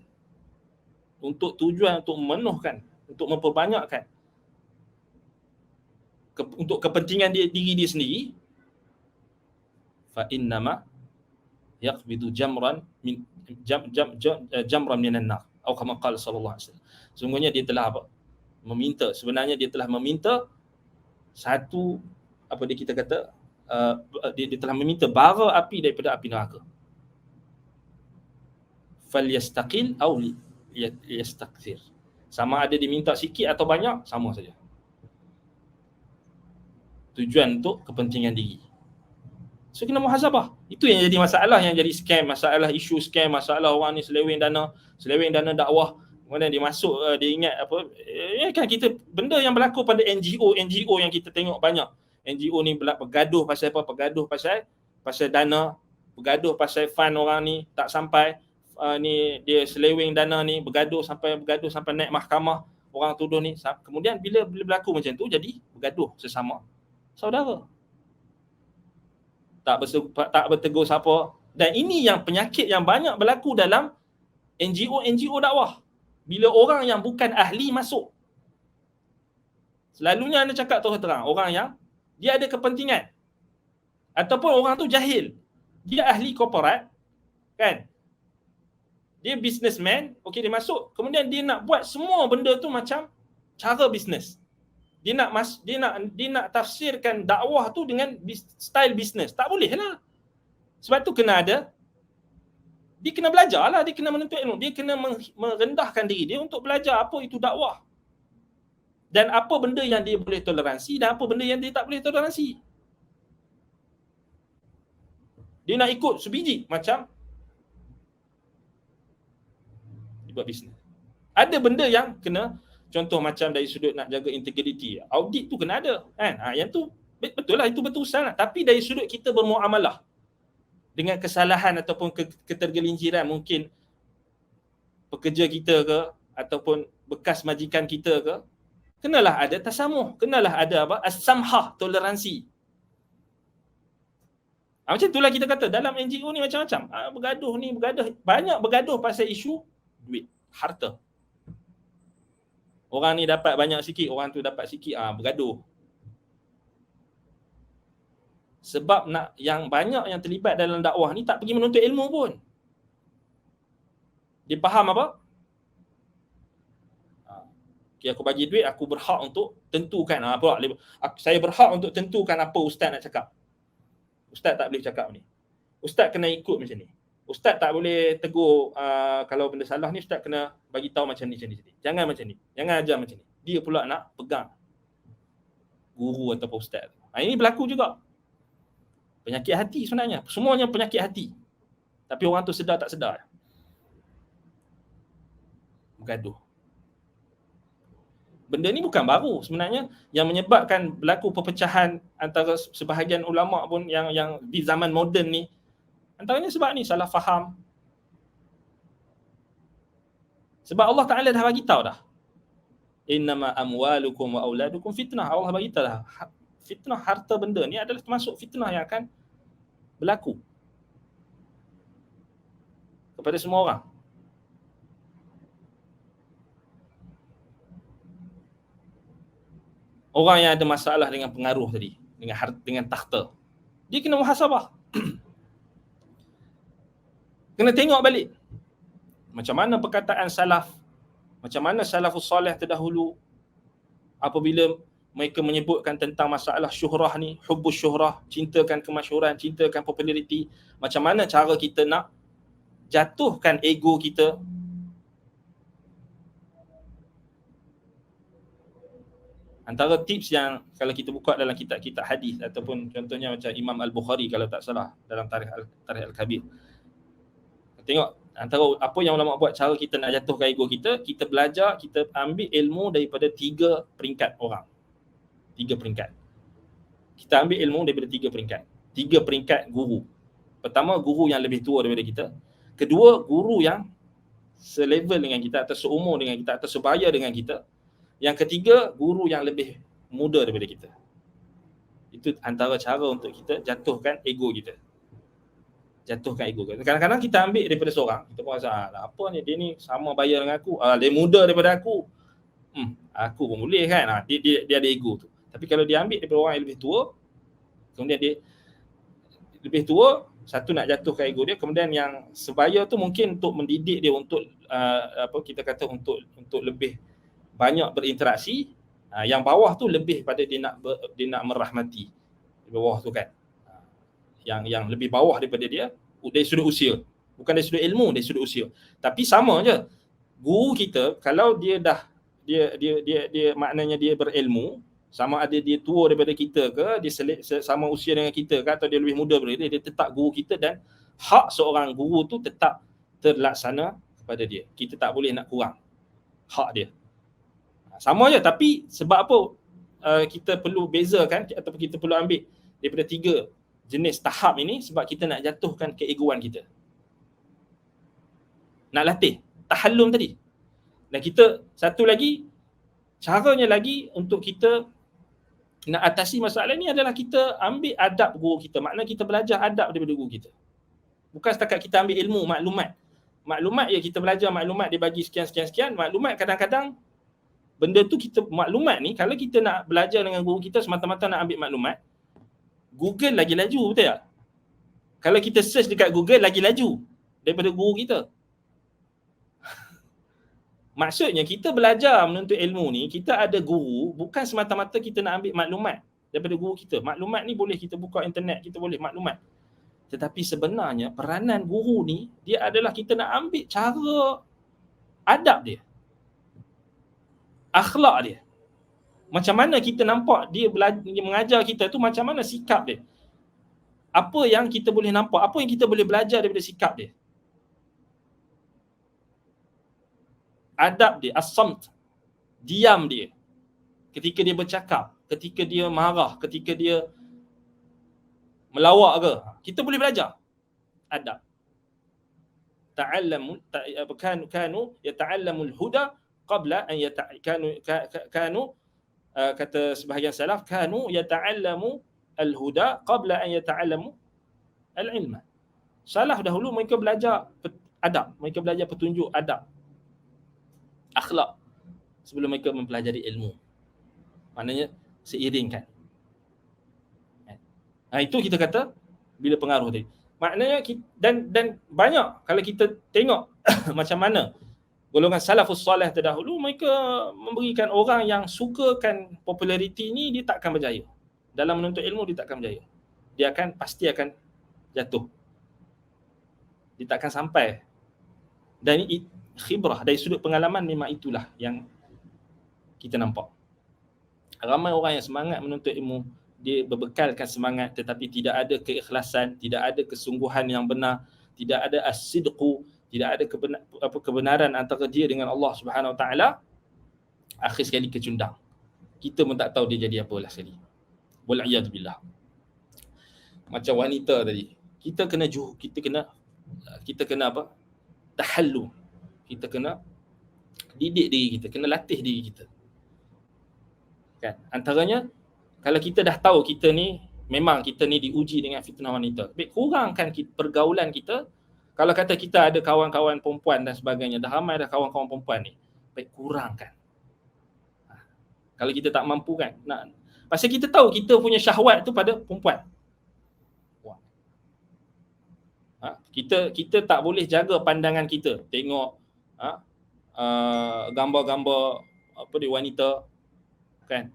untuk tujuan untuk memenuhkan, untuk memperbanyakkan, untuk kepentingan diri dia sendiri, fa innama yaqbidu jamran minan nar, atau kama qala sallallahu alaihi wasallam. Sungguhnya dia telah meminta, sebenarnya dia telah meminta satu, kita kata dia telah meminta bara api daripada api neraka. Falyastaqil aw liyastakthir. Sama ada diminta sikit atau banyak, sama saja. Tujuan untuk kepentingan diri. So kena muhasabah. Itu yang jadi masalah, yang jadi scam, masalah isu scam, masalah orang ni seleweng dana dakwah. Kemudian dia masuk, dia ingat apa, kan kita, benda yang berlaku pada NGO yang kita tengok banyak. NGO ni bergaduh pasal apa? Bergaduh pasal dana, bergaduh pasal fund orang ni tak sampai, ni dia seleweng dana ni, bergaduh sampai naik mahkamah, orang tuduh ni. Kemudian bila berlaku macam tu, jadi bergaduh sesama saudara. Tak bertegur siapa. Dan ini yang penyakit yang banyak berlaku dalam NGO dakwah. Bila orang yang bukan ahli masuk. Selalunya anda cakap terus terang, orang yang dia ada kepentingan. Ataupun orang tu jahil. Dia ahli korporat, kan? Dia businessman, okey, dia masuk, kemudian dia nak buat semua benda tu macam cara bisnes. Dia nak tafsirkan dakwah tu dengan style bisnes. Tak boleh lah. Sebab tu dia kena belajar lah, dia kena menuntut ilmu, dia kena merendahkan diri dia untuk belajar apa itu dakwah. Dan apa benda yang dia boleh toleransi dan apa benda yang dia tak boleh toleransi. Dia nak ikut sebiji macam dia buat bisnes. Ada benda yang kena, contoh macam dari sudut nak jaga integriti, audit tu kena ada, kan? Yang tu betul lah, itu betul sangat. Tapi dari sudut kita bermuamalah dengan kesalahan ataupun ketergelinciran, mungkin pekerja kita ke ataupun bekas majikan kita ke, kenalah ada tasamuh, kenalah ada apa? As-samhah, toleransi. Macam itulah kita kata dalam NGO ni macam-macam. Bergaduh, banyak bergaduh pasal isu duit, harta. Orang ni dapat banyak sikit, orang tu dapat sikit, bergaduh. Sebab yang banyak yang terlibat dalam dakwah ni tak pergi menuntut ilmu pun. Dia faham apa? Okay, aku bagi duit, aku berhak untuk tentukan saya berhak untuk tentukan apa ustaz nak cakap. Ustaz tak boleh cakap ni. Ustaz kena ikut macam ni. Ustaz tak boleh tegur, kalau benda salah ni ustaz kena bagi tahu macam ni. Jangan macam ni. Jangan ajar macam ni. Dia pula nak pegang guru ataupun ustaz. Ini berlaku juga. Penyakit hati sebenarnya. Semuanya penyakit hati. Tapi orang tu sedar tak sedar. Bergaduh. Benda ni bukan baru sebenarnya. Yang menyebabkan berlaku perpecahan antara sebahagian ulama' pun yang di zaman moden ni, antaranya sebab ni, salah faham. Sebab Allah Ta'ala dah bagi tahu dah. Innama amwalukum wa auladukum fitnah. Allah bagi tahu dah. Fitnah, harta benda ni adalah termasuk fitnah yang akan berlaku kepada semua orang. Orang yang ada masalah dengan pengaruh tadi, dengan takhta, dia kena muhasabah. Kena tengok balik macam mana perkataan salaf, macam mana salafus soleh terdahulu apabila mereka menyebutkan tentang masalah syuhrah ni, hubbus syuhrah, cintakan kemasyhuran, cintakan populariti. Macam mana cara kita nak jatuhkan ego kita. Antara tips yang kalau kita buka dalam kitab-kitab hadis ataupun contohnya macam Imam Al-Bukhari kalau tak salah dalam Tarikh Al-Kabir. Tengok antara apa yang ulama buat, cara kita nak jatuhkan ego kita, kita belajar, kita ambil ilmu daripada 3 peringkat orang. 3 peringkat. Kita ambil ilmu daripada 3 peringkat. 3 peringkat guru. Pertama, guru yang lebih tua daripada kita. Kedua, guru yang selevel dengan kita atau seumur dengan kita atau sebaya dengan kita. Yang ketiga, guru yang lebih muda daripada kita. Itu antara cara untuk kita jatuhkan ego kita. Jatuhkan ego kita. Kadang-kadang kita ambil daripada seorang, kita pun rasa, apa ni, dia ni sama bayar dengan aku, dia muda daripada aku. Aku pun boleh kan. Dia ada ego tu. Tapi kalau dia ambil daripada orang yang lebih tua, kemudian dia lebih tua, satu nak jatuhkan ego dia, kemudian yang sebaya tu mungkin untuk mendidik dia untuk kita kata untuk lebih banyak berinteraksi. Yang bawah tu lebih pada dia nak merahmati di bawah tu kan. Yang lebih bawah daripada dia dari sudut usia, bukan dari sudut ilmu, dari sudut usia. Tapi sama je, guru kita kalau dia dah dia maknanya dia berilmu, Sama ada dia tua daripada kita ke, dia sama usia dengan kita ke, atau dia lebih muda daripada kita, dia tetap guru kita dan hak seorang guru tu tetap terlaksana kepada dia. Kita tak boleh nak kurang hak dia. Sama je, tapi sebab apa kita perlu bezakan ataupun kita perlu ambil daripada 3 jenis tahap ini, sebab kita nak jatuhkan keegoan kita. Nak latih tahallum tadi. Dan kita satu lagi, caranya lagi untuk kita nak atasi masalah ni adalah kita ambil adab guru kita. Maknanya kita belajar adab daripada guru kita. Bukan setakat kita ambil ilmu, maklumat. Maklumat ya, kita belajar maklumat, dia bagi sekian. Maklumat kadang-kadang benda tu kita, maklumat ni kalau kita nak belajar dengan guru kita semata-mata nak ambil maklumat, Google lagi laju, betul tak? Kalau kita search dekat Google lagi laju daripada guru kita. Maksudnya kita belajar menuntut ilmu ni, kita ada guru, bukan semata-mata kita nak ambil maklumat daripada guru kita. Maklumat ni boleh kita buka internet, kita boleh maklumat. Tetapi sebenarnya peranan guru ni, dia adalah kita nak ambil cara adab dia, akhlak dia. Macam mana kita nampak dia mengajar kita tu, macam mana sikap dia. Apa yang kita boleh nampak, apa yang kita boleh belajar daripada sikap dia. Adab dia, as-samt, diam dia. Ketika dia bercakap, ketika dia marah, ketika dia melawak ke, kita boleh belajar adab. Ta'allamu kanu yata'allamul huda qabla an kanu kata sebahagian salaf, kanu yata'allamu al-huda qabla an yata'allamu al-ilma. Salaf dahulu mereka belajar adab, mereka belajar petunjuk adab, akhlak sebelum mereka mempelajari ilmu. Maknanya seiringkan. Itu kita kata bila pengaruh tadi. Maknanya dan banyak kalau kita tengok macam mana golongan salafus soleh terdahulu, mereka memberikan orang yang sukakan populariti ni, dia takkan berjaya. Dalam menuntut ilmu dia takkan berjaya. Dia pasti akan jatuh. Dia takkan sampai. Dan khibrah dari sudut pengalaman memang itulah yang kita nampak. Ramai orang yang semangat menuntut ilmu, dia berbekalkan semangat tetapi tidak ada keikhlasan, tidak ada kesungguhan yang benar, tidak ada as-sidqu, tidak ada kebenaran antara dia dengan Allah Subhanahu Wa Taala. Akhir sekali kecundang. Kita pun tak tahu dia jadi apa lah sekali. Wal'iyadzubillah. Macam wanita tadi. Kita kena apa? Tahallum. Kita kena didik diri kita, kena latih diri kita. Kan? Antaranya, kalau kita dah tahu kita ni, memang kita ni diuji dengan fitnah wanita, baik kurangkan pergaulan kita. Kalau kata kita ada kawan-kawan perempuan dan sebagainya, dah ramai dah kawan-kawan perempuan ni, baik kurangkan. Kalau kita tak mampu kan, pasal kita tahu kita punya syahwat tu pada perempuan. Kita tak boleh jaga pandangan kita, tengok gambar-gambar apa dia wanita kan,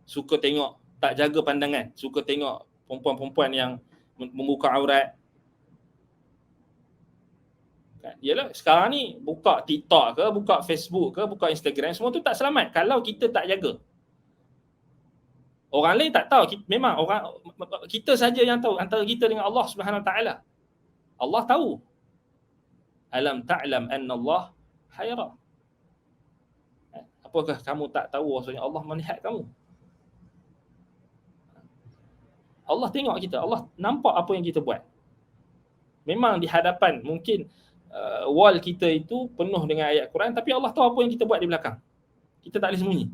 suka tengok, tak jaga pandangan, suka tengok perempuan-perempuan yang membuka aurat kan. Yalah, sekarang ni buka TikTok ke, buka Facebook ke, buka Instagram, semua tu tak selamat kalau kita tak jaga. Orang lain tak tahu, memang kita saja yang tahu, antara kita dengan Allah Subhanahu Wa Taala. Allah tahu. Alam ta'lam anna Allah hayra. Apakah kamu tak tahu maksudnya Allah melihat kamu? Allah tengok kita, Allah nampak apa yang kita buat. Memang di hadapan mungkin wall kita itu penuh dengan ayat Quran, tapi Allah tahu apa yang kita buat di belakang. Kita tak boleh sembunyi.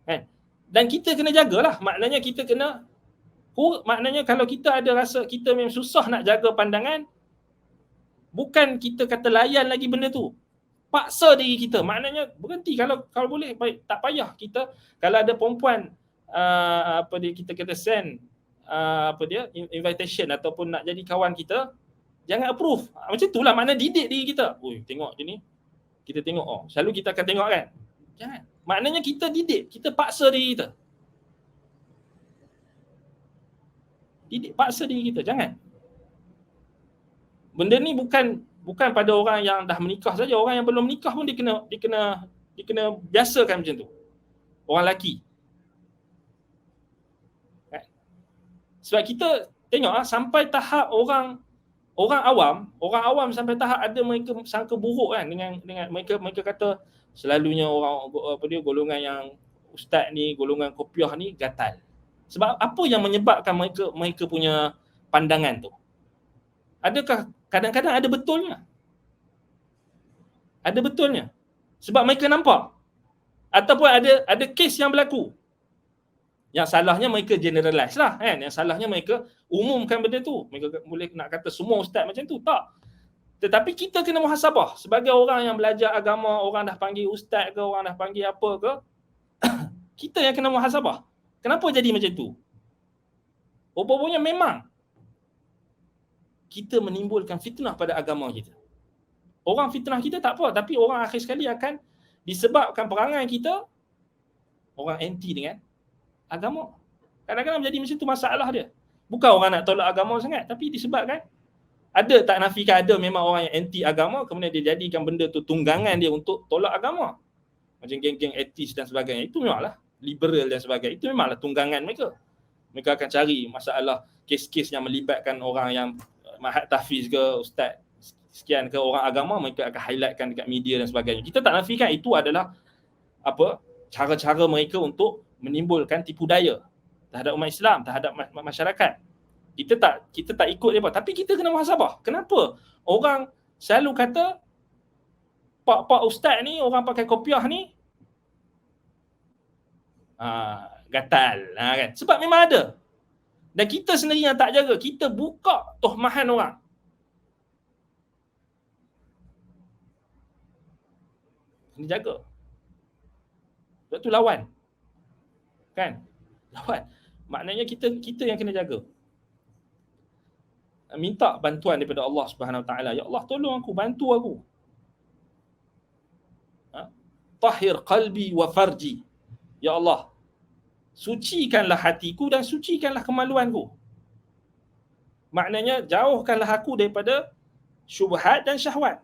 Kan? Dan kita kena jagalah, maknanya kita kena, maknanya kalau kita ada rasa kita memang susah nak jaga pandangan, bukan kita kata layan lagi benda tu, paksa diri kita, maknanya berhenti. Kalau boleh, baik, tak payah kita. Kalau ada perempuan kita kata send invitation ataupun nak jadi kawan kita, jangan approve. Macam itulah makna didik diri kita. Tengok dia ni, kita tengok, selalu kita akan tengok kan. Jangan. Maknanya kita didik, kita paksa diri kita. Didik, paksa diri kita, jangan. Benda ni bukan pada orang yang dah menikah saja, orang yang belum menikah pun dia kena biasakan macam tu. Orang lelaki. Sebab kita tengok sampai tahap orang awam sampai tahap ada mereka sangka buruk kan dengan mereka kata selalunya orang apa dia golongan yang ustaz ni, golongan kopiah ni gatal. Sebab apa yang menyebabkan mereka punya pandangan tu? Adakah kadang-kadang ada betulnya? Ada betulnya. Sebab mereka nampak ataupun ada kes yang berlaku. Yang salahnya mereka generalize lah kan. Yang salahnya mereka umumkan benda tu. Mereka boleh nak kata semua ustaz macam tu. Tak. Tetapi kita kena muhasabah. Sebagai orang yang belajar agama, orang dah panggil ustaz ke, orang dah panggil apa ke, kita yang kena muhasabah. Kenapa jadi macam tu? Rupa-rupanya memang kita menimbulkan fitnah pada agama kita. Orang fitnah kita tak apa. Tapi orang akhir sekali akan disebabkan perangai kita, orang anti dengan agama. Kadang-kadang menjadi macam tu masalah dia. Bukan orang nak tolak agama sangat, tapi disebabkan ada, tak nafikan ada memang orang yang anti agama, kemudian dia jadikan benda tu tunggangan dia untuk tolak agama. Macam geng-geng etis dan sebagainya. Itu memanglah liberal dan sebagainya. Itu memanglah tunggangan mereka. Mereka akan cari masalah kes-kes yang melibatkan orang yang mahat tahfiz ke, ustaz sekian ke, orang agama, mereka akan highlightkan dekat media dan sebagainya. Kita tak nafikan itu adalah apa cara-cara mereka untuk menimbulkan tipu daya terhadap umat Islam, terhadap masyarakat. Kita tak ikut dia, tapi kita kena muhasabah. Kenapa orang selalu kata pak-pak ustaz ni, orang pakai kopiah ni gatal kan? Sebab memang ada. Dan kita sendiri yang tak jaga, kita buka tohmahan orang. Kena jaga. Sebab tu lawan. Kan? Lawan. Maknanya kita yang kena jaga. Minta bantuan daripada Allah Subhanahu Wa Taala. Ya Allah, tolong aku, bantu aku. Tahhir qalbi wa farji. Ya Allah, sucikanlah hatiku dan sucikanlah kemaluanku. Maknanya jauhkanlah aku daripada syubhat dan syahwat.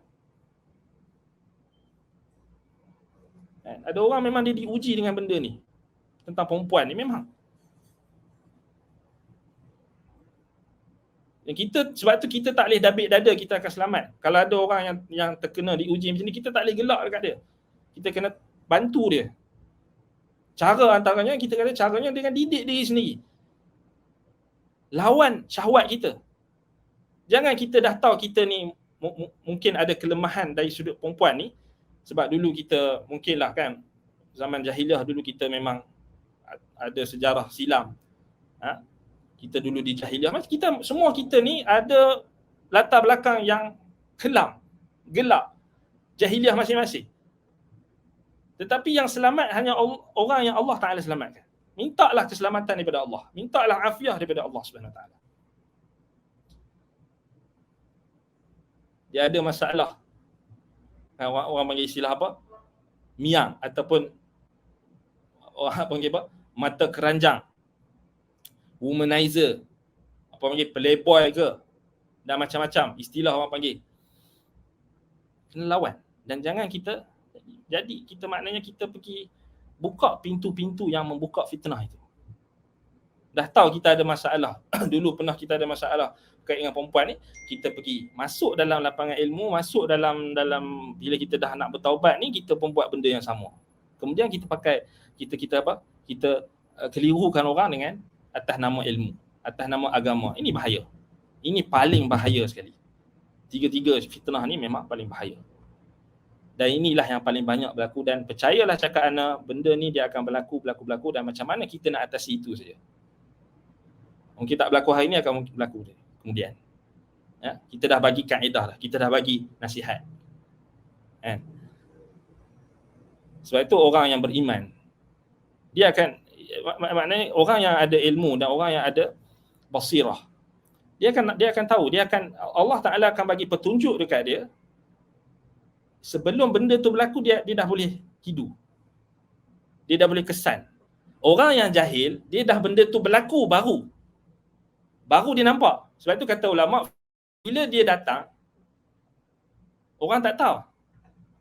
Ada orang memang dia diuji dengan benda ni. Tentang perempuan ni memang. Yang kita, sebab tu kita tak boleh dabik dada kita akan selamat. Kalau ada orang yang terkena diuji macam ni, kita tak boleh gelak dekat dia. Kita kena bantu dia. Cara antaranya, kita kata caranya dengan didik diri sendiri. Lawan syahwat kita. Jangan kita dah tahu kita ni mungkin ada kelemahan dari sudut perempuan ni. Sebab dulu kita mungkinlah kan, zaman jahiliah dulu kita memang ada sejarah silam. Kita dulu di jahiliah, semua kita ni ada latar belakang yang kelam, gelap, jahiliah masing-masing. Tetapi yang selamat hanya orang yang Allah Ta'ala selamatkan. Mintalah keselamatan daripada Allah. Mintalah afiah daripada Allah Subhanahu Wa Ta'ala. Dia ada masalah. Orang panggil istilah apa? Miang ataupun orang panggil apa? Mata keranjang. Womanizer. Apa panggil playboy ke? Dan macam-macam istilah orang panggil. Kena lawan. Dan jangan kita maknanya kita pergi buka pintu-pintu yang membuka fitnah itu. Dah tahu kita ada masalah. Dulu pernah kita ada masalah berkait dengan perempuan ni, kita pergi masuk dalam lapangan ilmu, masuk dalam bila kita dah nak bertaubat ni, kita pun buat benda yang sama. Kemudian kita kelirukan orang dengan atas nama ilmu, atas nama agama. Ini bahaya. Ini paling bahaya sekali. Tiga-tiga fitnah ni memang paling bahaya. Dan inilah yang paling banyak berlaku, dan percayalah cakap ana, benda ni dia akan berlaku dan macam mana kita nak atasi itu saja. Mungkin tak berlaku hari ni, akan mungkin berlaku kemudian. Ya, kita dah bagi kaedah dah, kita dah bagi nasihat. Kan? Sebab itu orang yang beriman, dia akan, maknanya orang yang ada ilmu dan orang yang ada basirah, dia akan tahu, Allah Ta'ala akan bagi petunjuk dekat dia. Sebelum benda tu berlaku, dia dah boleh hidu. Dia dah boleh kesan. Orang yang jahil, dia dah benda tu berlaku baru dia nampak. Sebab tu kata ulama, bila dia datang, orang tak tahu.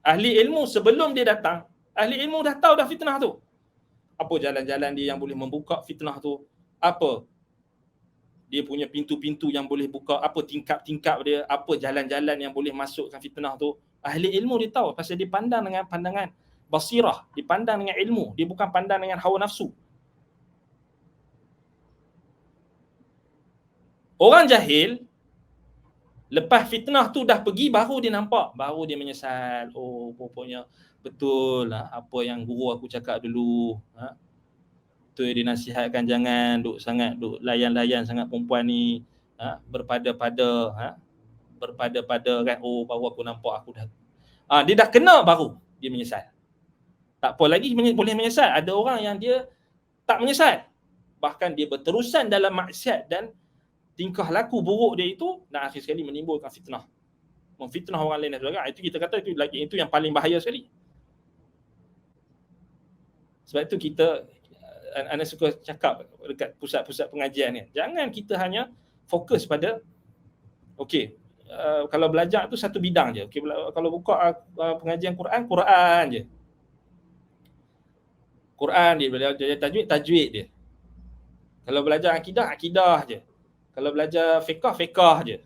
Ahli ilmu sebelum dia datang, ahli ilmu dah tahu dah fitnah tu. Apa jalan-jalan dia yang boleh membuka fitnah tu? Apa dia punya pintu-pintu yang boleh buka, apa tingkap-tingkap dia, apa jalan-jalan yang boleh masukkan fitnah tu. Ahli ilmu dia tahu pasal dia pandang dengan pandangan basirah, dia pandang dengan ilmu, dia bukan pandang dengan hawa nafsu. Orang jahil lepas fitnah tu dah pergi, baru dia nampak, baru dia menyesal. Oh, rupanya betul lah apa yang guru aku cakap dulu. Betul dia nasihatkan jangan duk layan-layan sangat perempuan ni. Berpada-pada kan. Oh, baru aku nampak aku dah. Dia dah kena baru dia menyesal. Tak apa lagi boleh menyesal. Ada orang yang dia tak menyesal. Bahkan dia berterusan dalam maksiat dan tingkah laku buruk dia itu, dan akhir sekali menimbulkan fitnah. Memfitnah orang lain dan sebagainya. Itu kita kata itu yang paling bahaya sekali. Sebab itu kita, Ana suka cakap dekat pusat-pusat pengajian ni, jangan kita hanya fokus pada kalau belajar tu satu bidang je. Kalau buka pengajian Quran je. Quran dia belajar tajwid dia. Kalau belajar akidah je. Kalau belajar fiqh je.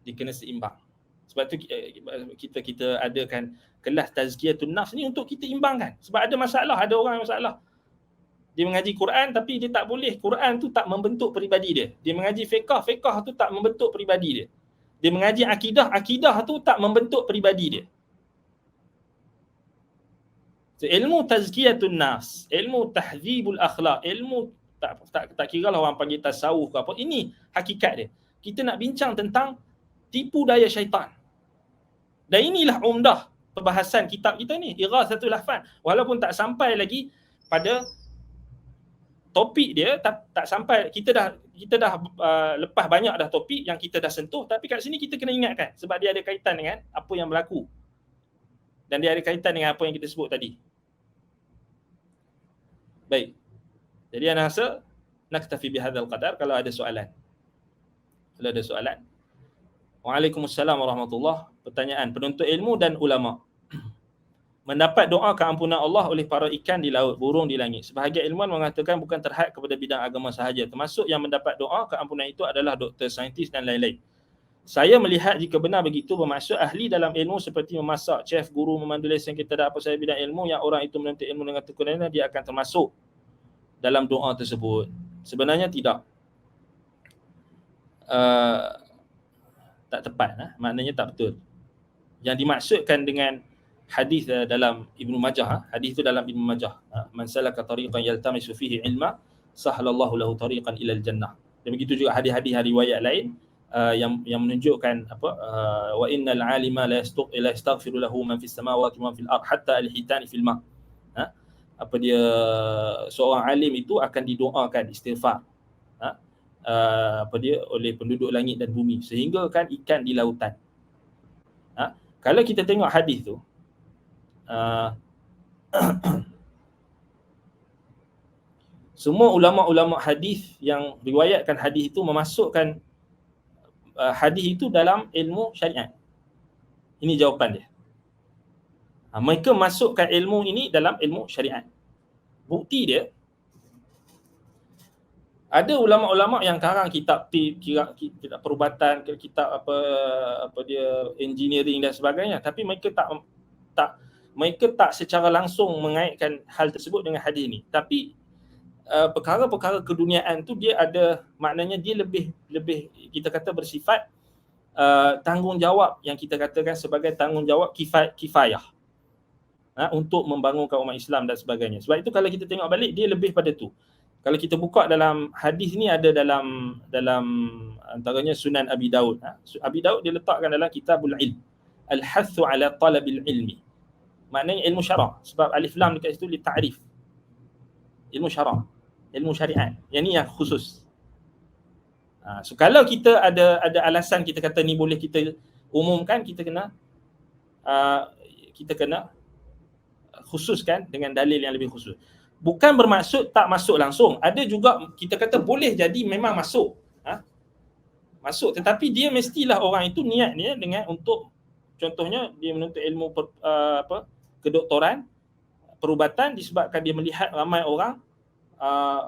Dia kena seimbang. Sebab tu kita adakan kelas tazkiyatun nafs ni untuk kita imbangkan. Sebab ada masalah, ada orang yang masalah. Dia mengaji Quran tapi dia tak boleh, Quran tu tak membentuk peribadi dia. Dia mengaji fiqh tu tak membentuk peribadi dia. Dia mengaji akidah tu tak membentuk peribadi dia. So, ilmu tazkiyatun nafs, ilmu tahdzibul akhlak, ilmu tak kira lah orang panggil tasawuf ke apa, ini hakikat dia. Kita nak bincang tentang tipu daya syaitan. Dan inilah umdah perbahasan kitab kita ni, Ighathatul Lahfan. Walaupun tak sampai lagi pada topik dia, tak sampai, kita dah lepas banyak dah topik yang kita dah sentuh, tapi kat sini kita kena ingatkan sebab dia ada kaitan dengan apa yang berlaku. Dan dia ada kaitan dengan apa yang kita sebut tadi. Baik. Jadi ana rasa naktafi bihadzal qadar. Kalau ada soalan. Waalaikumsalam warahmatullahi. Pertanyaan, penuntut ilmu dan ulama mendapat doa keampunan Allah oleh para ikan di laut, burung di langit. Sebahagian ilmuwan mengatakan bukan terhad kepada bidang agama sahaja. Termasuk yang mendapat doa keampunan itu adalah doktor, saintis dan lain-lain. Saya melihat jika benar begitu, bermaksud ahli dalam ilmu seperti memasak, chef, guru, memandu lesen kita dah apa sahaja bidang ilmu yang orang itu menuntut ilmu dengan tekunan, dia akan termasuk dalam doa tersebut. Sebenarnya tidak. Tak tepat. Maknanya tak betul. Yang dimaksudkan dengan hadis dalam Ibnu Majah, hadis itu dalam Ibnu Majah, man salaka tariqan yaltamisu fihi ilma sahhalallahu lahu tariqan ilal jannah. Dan begitu juga hadis-hadis riwayat lain yang menunjukkan wa innal alima la yastaghfiru lahu man fis samawati wa man fil ard hatta al-hitani fil ma. Seorang alim itu akan didoakan istighfar oleh penduduk langit dan bumi, sehingga kan ikan di lautan. Kalau kita tengok hadis tu, semua ulama-ulama hadis yang riwayatkan hadis itu memasukkan hadis itu dalam ilmu syariat. Ini jawapan dia. Mereka masukkan ilmu ini dalam ilmu syariat. Bukti dia, ada ulama-ulama yang karang kitab perubatan, kitab engineering dan sebagainya, tapi mereka tak secara langsung mengaitkan hal tersebut dengan hadis ini. Tapi perkara-perkara keduniaan tu dia ada, maknanya dia lebih kita kata bersifat tanggungjawab yang kita katakan sebagai tanggungjawab kifayah untuk membangunkan umat Islam dan sebagainya. Sebab itu kalau kita tengok balik, dia lebih pada tu. Kalau kita buka dalam hadis ni, ada dalam antaranya Sunan Abi Daud. Abi Daud dia letakkan dalam Kitabul Ilm, Al-Hathu ala Talabil Ilmi. Maknanya ilmu syara'. Sebab alif lam dekat situ li ta'rif. Ilmu syara', ilmu syariat. Yang ni yang khusus. So kalau kita ada alasan kita kata ni boleh kita umumkan, kita kena khususkan dengan dalil yang lebih khusus. Bukan bermaksud tak masuk langsung. Ada juga kita kata boleh jadi memang masuk. Masuk, tetapi dia mestilah orang itu niat dia dengan untuk, contohnya dia menuntut ilmu kedoktoran, perubatan, disebabkan dia melihat ramai orang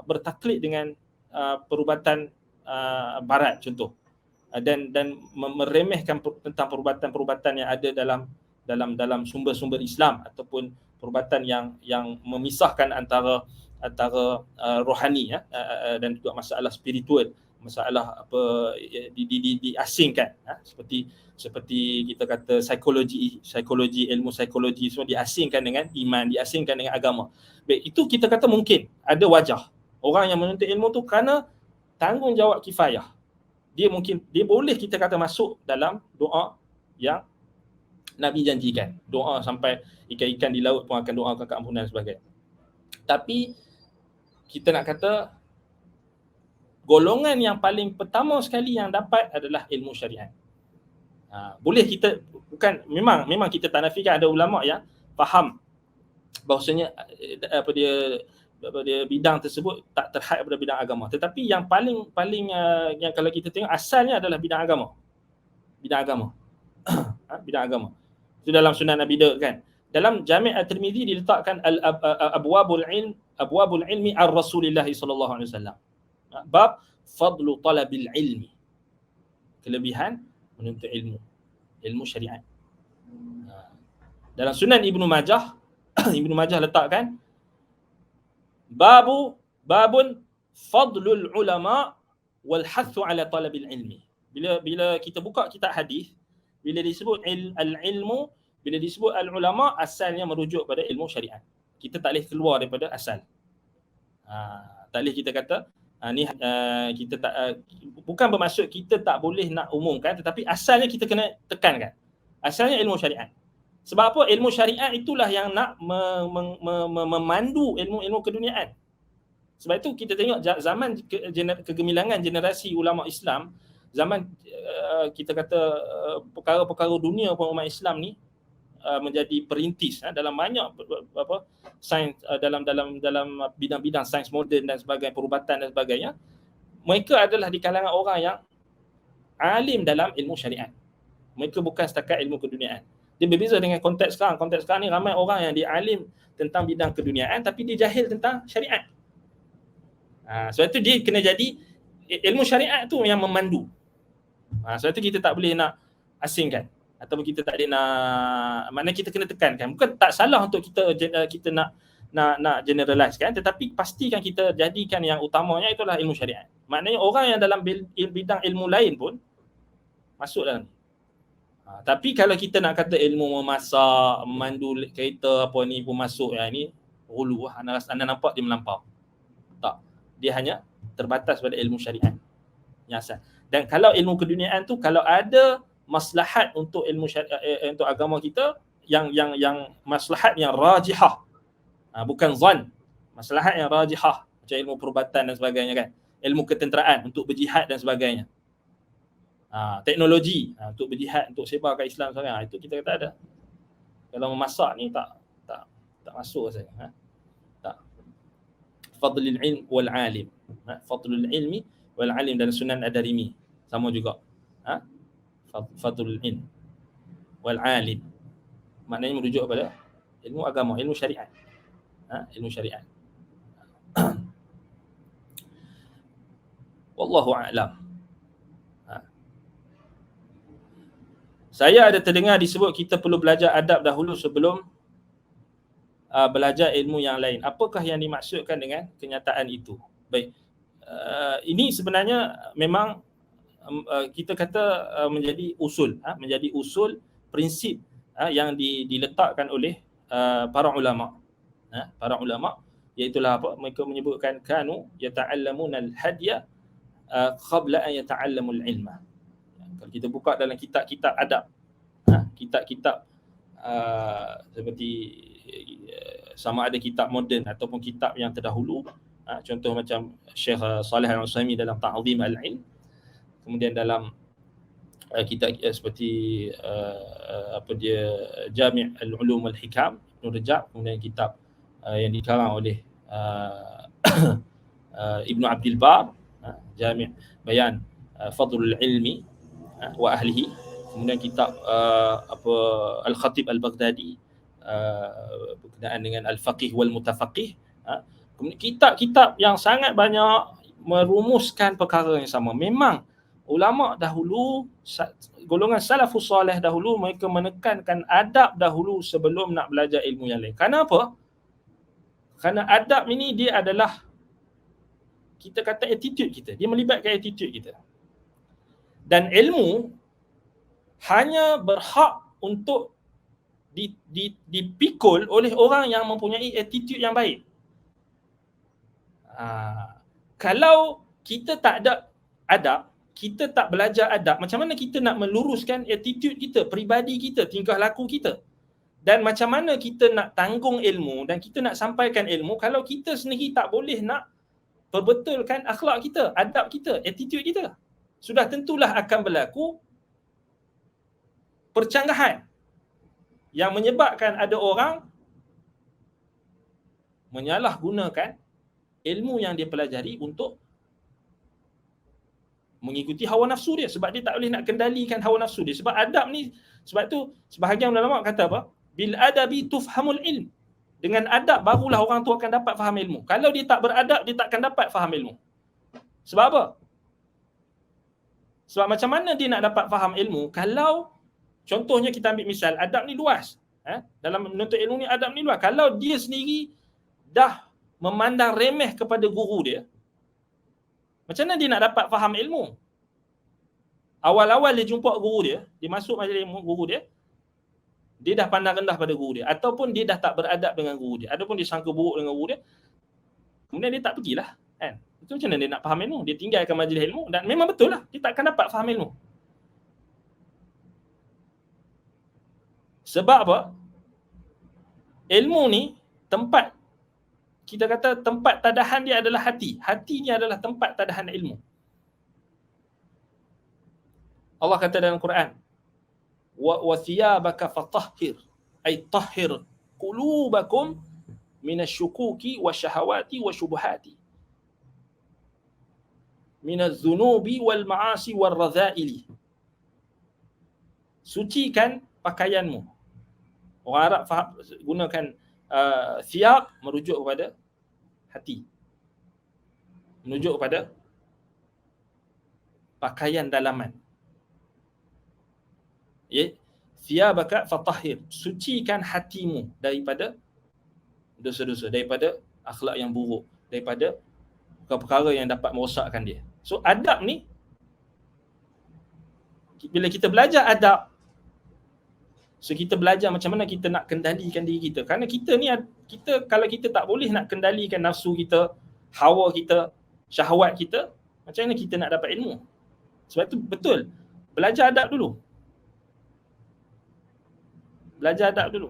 bertaklid dengan perubatan barat contoh, dan meremehkan tentang perubatan yang ada dalam sumber-sumber Islam, ataupun perubatan yang memisahkan antara rohani dan juga masalah spiritual, masalah apa diasingkan, seperti kita kata psikologi, ilmu psikologi semua diasingkan dengan iman, diasingkan dengan agama. Baik, itu kita kata mungkin ada wajah orang yang menuntut ilmu tu kerana tanggungjawab kifayah. Dia boleh kita kata masuk dalam doa yang Nabi janjikan. Doa sampai ikan-ikan di laut pun akan doakan keampunan dan sebagainya. Tapi kita nak kata golongan yang paling pertama sekali yang dapat adalah ilmu syariat. Boleh kita memang kita tak nafikan ada ulama yang faham bahawasanya dia bidang tersebut tak terhad daripada bidang agama, tetapi yang paling yang kalau kita tengok asalnya adalah bidang agama. Bidang agama. Itu dalam Sunan Abi Daud kan. Dalam Jami' At-Tirmizi diletakkan abwabul ilmi ar-Rasulillah sallallahu alaihi wasallam. Bab fadlu talabil ilmi. Kelebihan menuntut ilmu syariat. Dalam Sunan Ibnu Majah letakkan babun fadlul ulama wal hathu ala talabil ilmi. Bila kita buka kitab hadis, bila disebut al-ilmu, bila disebut al-ulama, asalnya merujuk pada ilmu syariat. Kita tak boleh keluar daripada asal. Tak boleh kita kata kita tak bukan bermaksud kita tak boleh nak umumkan, tetapi asalnya kita kena tekankan. Asalnya ilmu syariat. Sebab apa? Ilmu syariat itulah yang nak memandu ilmu keduniaan. Sebab itu kita tengok zaman kegemilangan generasi ulama Islam, zaman kita kata perkara-perkara dunia pun umat Islam ni menjadi perintis dalam banyak sains, dalam bidang-bidang sains moden dan sebagainya, perubatan dan sebagainya. Mereka adalah di kalangan orang yang alim dalam ilmu syariat. Mereka bukan setakat ilmu keduniaan. Dia berbeza dengan konteks sekarang. Konteks sekarang ni ramai orang yang dia alim tentang bidang keduniaan tapi dia jahil tentang syariat. Sebab itu dia kena jadi ilmu syariat tu yang memandu. Sebab itu kita tak boleh nak asingkan, ataupun kita tak boleh nak, maknanya kita kena tekankan. Bukan tak salah untuk kita nak generalize kan, tetapi pastikan kita jadikan yang utamanya itulah ilmu syariat. Maknanya orang yang dalam bidang ilmu lain pun masuk dalam ni. Tapi kalau kita nak kata ilmu memasak, memandu kereta apa ni pun masuk, yang ni hulu anda nampak dia melampau. Tak. Dia hanya terbatas pada ilmu syariat yang asal. Dan kalau ilmu keduniaan tu, kalau ada maslahat untuk ilmu syariat, untuk agama kita, yang maslahat yang rajihah, bukan zan, maslahat yang rajihah, macam ilmu perubatan dan sebagainya kan, ilmu ketenteraan untuk berjihad dan sebagainya, teknologi untuk berjihad, untuk sebarkan Islam sekarang, itu kita kata ada. Kalau memasak ni tak masuk saya. Tak. Fadlul ilm wal alim. Fadlul ilmi wal alim dan Sunan Ad-Darimi sama juga. Fadlul ilm wal alim. Maknanya merujuk kepada ilmu agama, ilmu syariat. Ilmu syariat. Wallahu a'lam. Saya ada terdengar disebut kita perlu belajar adab dahulu sebelum belajar ilmu yang lain. Apakah yang dimaksudkan dengan kenyataan itu? Baik. Ini sebenarnya memang kita kata menjadi usul prinsip yang diletakkan oleh para ulama. Para ulama, iaitulah apa? Mereka menyebutkan kanu yata'allamuna al-hadya qabla an yata'allamul ilma. Kalau kita buka dalam kitab-kitab adab, kitab-kitab seperti sama ada kitab moden ataupun kitab yang terdahulu, contoh macam Syekh Saleh Al-Utsaimin dalam Ta'zim Al-Ilm, kemudian dalam kitab seperti Jami' Al-Ulum Al-Hikam Ibn Rajab, kemudian kitab yang dikarang oleh Ibn Abdul Bar, Jami' Bayan Fadlul Ilmi wa ahlihi, kemudian kitab Al-Khatib Al-Baghdadi berkenaan dengan Al-Faqih wal Mutafaqih, kemudian kitab-kitab yang sangat banyak merumuskan perkara yang sama. Memang ulama dahulu, golongan salafus soleh dahulu, mereka menekankan adab dahulu sebelum nak belajar ilmu yang lain. Kenapa? Kerana adab ini dia adalah, kita kata attitude kita, dia melibatkan attitude kita. Dan ilmu hanya berhak untuk dipikul oleh orang yang mempunyai attitude yang baik. Kalau kita tak ada adab, kita tak belajar adab, macam mana kita nak meluruskan attitude kita, peribadi kita, tingkah laku kita? Dan macam mana kita nak tanggung ilmu dan kita nak sampaikan ilmu kalau kita sendiri tak boleh nak perbetulkan akhlak kita, adab kita, attitude kita? Sudah tentulah akan berlaku percanggahan yang menyebabkan ada orang menyalahgunakan ilmu yang dia pelajari untuk mengikuti hawa nafsu dia, sebab dia tak boleh nak kendalikan hawa nafsu dia. Sebab adab ni, sebab tu sebahagian ulama kata apa? Bil adabi tufhamul ilm. Dengan adab barulah orang tu akan dapat faham ilmu. Kalau dia tak beradab, dia tak akan dapat faham ilmu. Sebab apa? Sebab macam mana dia nak dapat faham ilmu kalau, contohnya kita ambil misal, adab ni luas. Dalam menuntut ilmu ni adab ni luas. Kalau dia sendiri dah memandang remeh kepada guru dia, macam mana dia nak dapat faham ilmu? Awal-awal dia jumpa guru dia, dia masuk majlis ilmu guru dia, dia dah pandang rendah pada guru dia, ataupun dia dah tak beradab dengan guru dia, ataupun dia sangka buruk dengan guru dia, kemudian dia tak pergilah, kan? Itu macam mana dia nak faham ilmu? Dia tinggalkan majlis ilmu, dan memang betul lah, dia tak akan dapat faham ilmu. Sebab apa? Ilmu ni tempat, kita kata tempat tadahan dia adalah hati. Hati ni adalah tempat tadahan ilmu. Allah kata dalam Quran, wa thiyabaka fatahhir, ay tahhir qulubakum minasyukuki wasyahawati wasyubuhati, minadzunubi wal ma'asi wal radha'ili. Sucikan pakaianmu. Orang Arab faham, gunakan thiyab merujuk kepada hati, merujuk kepada pakaian dalaman. Thiyabaka fatahhir, sucikan hatimu daripada dosa-dosa, daripada akhlak yang buruk, daripada perkara yang dapat merosakkan dia. So adab ni, bila kita belajar adab, so kita belajar macam mana kita nak kendalikan diri kita. Kerana kita ni, kalau kita tak boleh nak kendalikan nafsu kita, hawa kita, syahwat kita, macam mana kita nak dapat ilmu? Sebab tu betul, belajar adab dulu. Belajar adab dulu.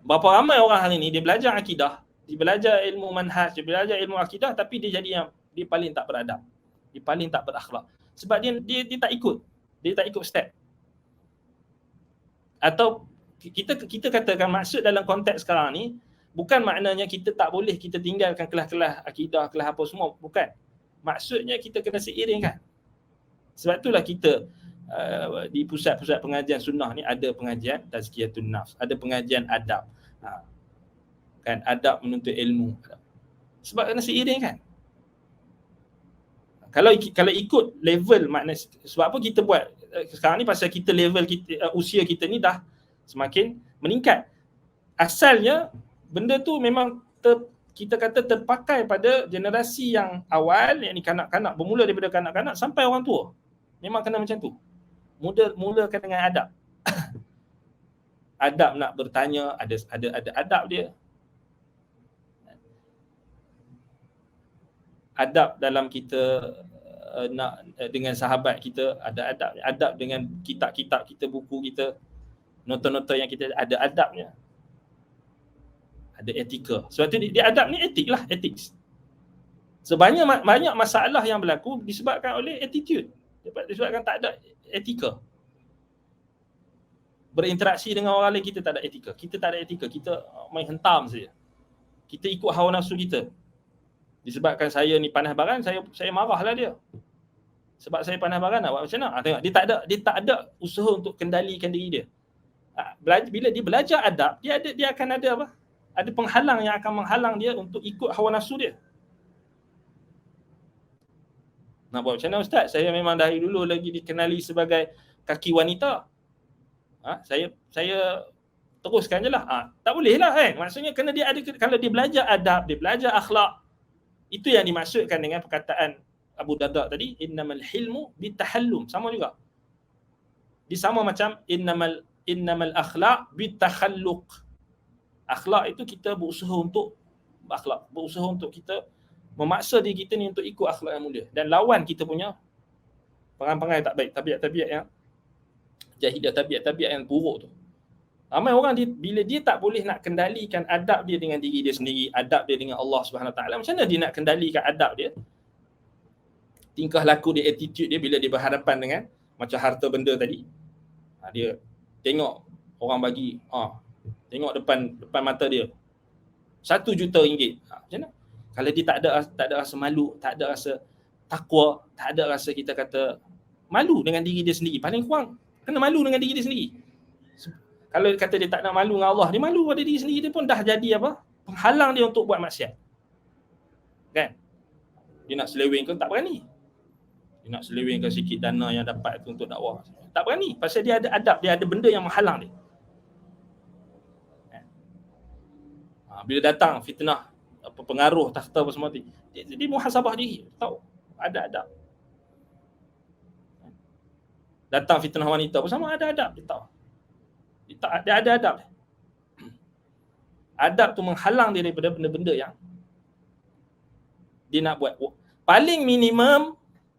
Berapa ramai orang hari ni, dia belajar akidah, dia belajar ilmu manhaj, dia belajar ilmu akidah, tapi dia jadi yang dia paling tak beradab, dia paling tak berakhlak. Sebab dia tak ikut, dia tak ikut step. Atau kita katakan maksud dalam konteks sekarang ni, bukan maknanya kita tak boleh kita tinggalkan kelas-kelas akidah, kelas apa semua, bukan. Maksudnya kita kena seiringkan. Sebab itulah kita di pusat-pusat pengajian sunnah ni ada pengajian tazkiyatun nafs, ada pengajian adab. Kan, adab menuntut ilmu. Sebab kena seiringkan. Kalau ikut level makna, sebab apa kita buat sekarang ni, pasal kita level kita, usia kita ni dah semakin meningkat. Asalnya benda tu memang kita kata terpakai pada generasi yang awal, yakni kanak-kanak, bermula daripada kanak-kanak sampai orang tua. Memang kena macam tu. Mulakan dengan adab. Adab nak bertanya, ada adab dia. Adab dalam kita nak dengan sahabat kita, ada adab. Adab dengan kitab-kitab kita, buku kita, nota-nota yang kita ada adabnya. Ada etika. Sebab tu dia adab ni etik lah, ethics. Sebanyak banyak masalah yang berlaku disebabkan oleh attitude. Disebabkan tak ada etika. Berinteraksi dengan orang lain kita tak ada etika. Kita tak ada etika, kita main hentam saja. Kita ikut hawa nafsu kita. Disebabkan saya ni panas baran, saya marahlah dia. Sebab saya panas baran, nak buat macam mana? Tengok, dia tak ada usaha untuk kendalikan diri dia. Bila dia belajar adab, dia akan ada apa? Ada penghalang yang akan menghalang dia untuk ikut hawa nafsu dia. Nak buat macam mana ustaz? Saya memang dari dulu lagi dikenali sebagai kaki wanita. Saya teruskan je lah. Tak boleh lah kan. Maksudnya kena dia ada, kalau dia belajar adab, dia belajar akhlak. Itu yang dimaksudkan dengan perkataan Abu Darda tadi, innamal hilmu bitahallum. Sama juga. Dia sama macam innamal akhlaq bitakhalluq. Akhlak itu kita berusaha untuk berakhlak, berusaha untuk kita memaksa diri kita ni untuk ikut akhlak yang mulia, dan lawan kita punya perangai-perangai tak baik, tabiat-tabiat yang jahilah, tabiat-tabiat yang buruk tu. Ramai orang bila dia tak boleh nak kendalikan adab dia dengan diri dia sendiri, adab dia dengan Allah Subhanahu taala, macam mana dia nak kendalikan adab dia, tingkah laku dia, attitude dia bila dia berhadapan dengan macam harta benda tadi. Dia tengok orang bagi, tengok depan mata dia RM1 juta. Macam mana? Kalau dia tak ada rasa malu, tak ada rasa takwa, tak ada rasa kita kata malu dengan diri dia sendiri, paling kurang kena malu dengan diri dia sendiri. Kalau kata dia tak nak malu dengan Allah, dia malu pada diri sendiri, dia pun dah jadi apa? Penghalang dia untuk buat maksiat. Kan? Dia nak selewengkan tak berani. Dia nak selewengkan sikit dana yang dapat tu untuk dakwah, tak berani, pasal dia ada adab, dia ada benda yang menghalang dia. Bila datang fitnah, pengaruh takhta apa semua tu, dia muhasabah diri, tahu ada adab. Datang fitnah wanita pun sama, ada adab, dia tahu. Dia ada adab. Adab tu menghalang dia daripada benda-benda yang dia nak buat. Paling minimum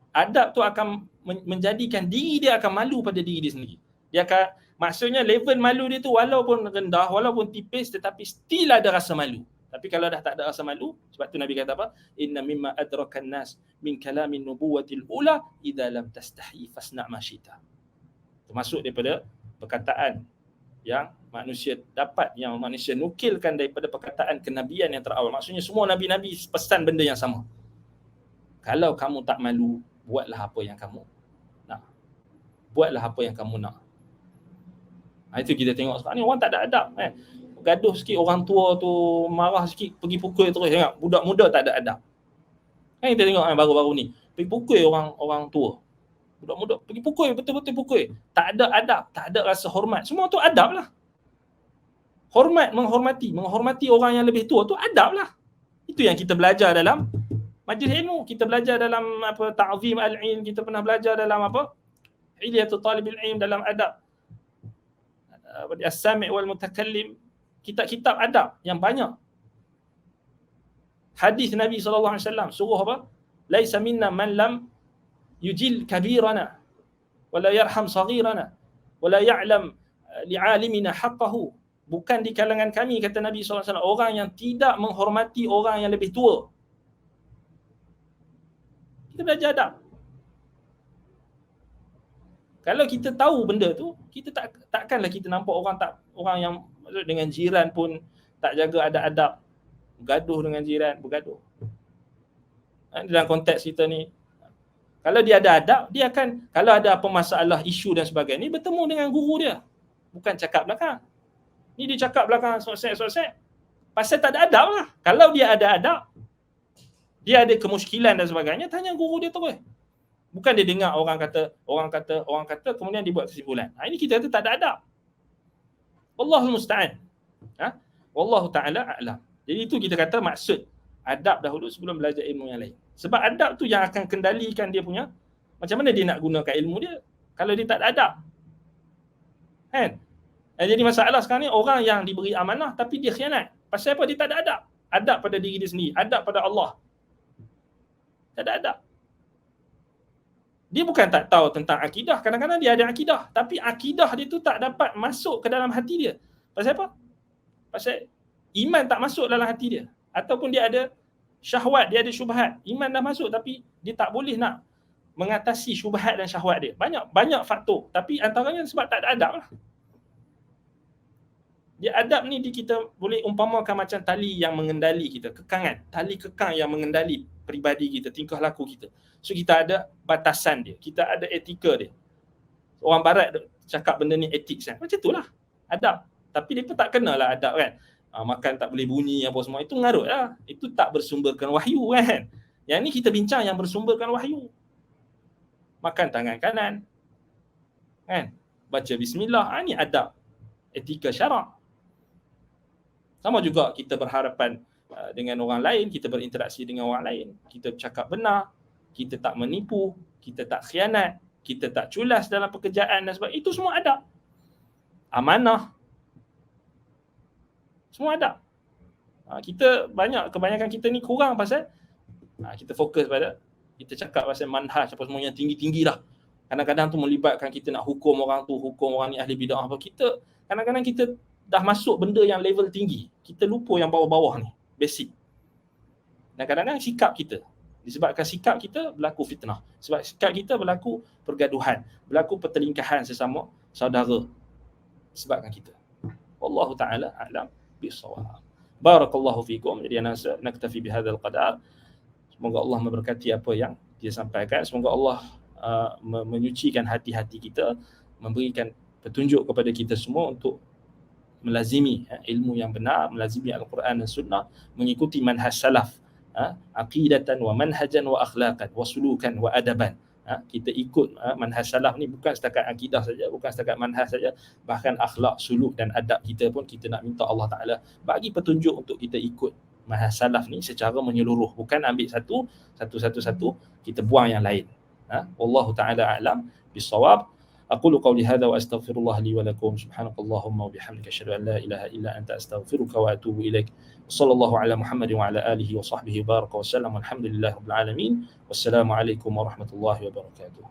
adab tu akan menjadikan diri dia akan malu pada diri dia sendiri. Dia akan, maksudnya level malu dia tu walaupun rendah, walaupun tipis, tetapi still ada rasa malu. Tapi kalau dah tak ada rasa malu, sebab tu Nabi kata apa? Inna mimma adrakan nas min kalamin nubuwatil ula idza lam tastahi fasna' ma syi'ta. Termasuk daripada perkataan yang manusia dapat, yang manusia nukilkan daripada perkataan kenabian yang terawal. Maksudnya semua nabi-nabi pesan benda yang sama. Kalau kamu tak malu, buatlah apa yang kamu nak. Buatlah apa yang kamu nak. Itu kita tengok sekarang ni orang tak ada adab. Gaduh sikit, orang tua tu marah sikit, pergi pukul terus. Tengok, budak muda tak ada adab. Kan kita tengok baru-baru ni, pergi pukul orang tua. Budak muda pergi pukul, betul-betul pukul. Tak ada adab, tak ada rasa hormat. Semua tu adab lah. Hormat, menghormati orang yang lebih tua tu adab lah. Itu yang kita belajar dalam majlis ilmu. Kita belajar dalam apa, ta'zim al-ilm. Kita pernah belajar dalam apa, hilyatul talibil ilm, dalam adab as-sami' wal mutakallim. Kitab-kitab adab yang banyak. Hadis Nabi SAW suruh apa? Laisa minna man lam yujil kabirana wala yarham saghirana wala ya'lam li'alimina haqqahu. Bukan di kalangan kami, kata Nabi SAW, orang yang tidak menghormati orang yang lebih tua. Kita belajar adab. Kalau kita tahu benda tu, kita takkanlah kita nampak orang yang dengan jiran pun tak jaga ada adab, bergaduh dengan jiran, bergaduh. Dalam konteks kita ni, kalau dia ada adab, dia akan, kalau ada apa masalah, isu dan sebagainya, bertemu dengan guru dia. Bukan cakap belakang. Ni dia cakap belakang, sosek. Pasal tak ada adab lah. Kalau dia ada adab, dia ada kemusykilan dan sebagainya, tanya guru dia terus. Bukan dia dengar orang kata, kemudian dia buat kesimpulan. Ini kita kata tak ada adab. Wallahul musta'an. Wallahu ta'ala a'lam. Jadi itu kita kata maksud adab dahulu sebelum belajar ilmu yang lain. Sebab adab tu yang akan kendalikan dia punya, macam mana dia nak gunakan ilmu dia kalau dia tak ada adab. Kan? Jadi masalah sekarang ni, orang yang diberi amanah tapi dia khianat. Pasal apa? Dia tak ada adab. Adab pada diri dia sendiri, adab pada Allah. Tak ada adab. Dia bukan tak tahu tentang akidah, kadang-kadang dia ada akidah, tapi akidah dia tu tak dapat masuk ke dalam hati dia. Pasal apa? Pasal iman tak masuk dalam hati dia. Ataupun dia ada syahwat, dia ada syubhat. Iman dah masuk tapi dia tak boleh nak mengatasi syubhat dan syahwat dia. Banyak faktor, tapi antaranya sebab tak ada adab lah. Dia adab ni kita boleh umpamakan macam tali yang mengendali kita, kekangan, tali kekang yang mengendali peribadi kita, tingkah laku kita. So kita ada batasan dia, kita ada etika dia. Orang barat cakap benda ni etik kan. Macam itulah adab. Tapi dia pun tak kenalah adab kan. Makan tak boleh bunyi apa semua, itu ngarut lah. Itu tak bersumberkan wahyu kan. Yang ni kita bincang yang bersumberkan wahyu. makan tangan kanan, kan? Baca bismillah, ni adab etika syarak. Sama juga kita berhadapan dengan orang lain, kita berinteraksi dengan orang lain, kita bercakap benar, kita tak menipu, kita tak khianat, kita tak culas dalam pekerjaan dan sebagainya. Itu semua adab. Amanah, semua adab. Kebanyakan kita ni kurang pasal kita fokus pada, kita cakap pasal manhaj apa semua yang tinggi-tinggi lah. Kadang-kadang tu melibatkan kita nak hukum orang tu, hukum orang ni ahli bid'ah apa. Kita kadang-kadang kita dah masuk benda yang level tinggi, kita lupa yang bawah-bawah ni, basic. Dan kadang-kadang sikap kita, disebabkan sikap kita berlaku fitnah, sebab sikap kita berlaku pergaduhan, berlaku pertelingkahan sesama saudara sebabkan kita. Wallahu ta'ala a'lam bissawab. Barakallahu fikum. Jadi naktafi bihadzal qadar. Semoga Allah memberkati apa yang dia sampaikan. Semoga Allah menyucikan hati-hati kita, memberikan petunjuk kepada kita semua untuk melazimi ilmu yang benar, melazimi Al-Quran dan Sunnah, mengikuti manhaj salaf, aqidatan wa manhajan wa akhlaqan wa sulukan wa adaban. Kita ikut manhaj salaf ni bukan setakat akidah saja, bukan setakat manhaj saja, bahkan akhlak, suluk dan adab kita pun kita nak minta Allah Ta'ala bagi petunjuk untuk kita ikut manhaj salaf ni secara menyeluruh, bukan ambil satu, kita buang yang lain. Wallahu Ta'ala a'lam bissawab. أقول قولي هذا وأستغفر الله لي ولكم. سبحانك اللهم وبحمدك أشهد أن لا إله إلا أنت أستغفرك وأتوب إليك. وصلى الله على محمد وعلى آله وصحبه وبارك وسلم والحمد لله رب العالمين والسلام عليكم ورحمة الله وبركاته.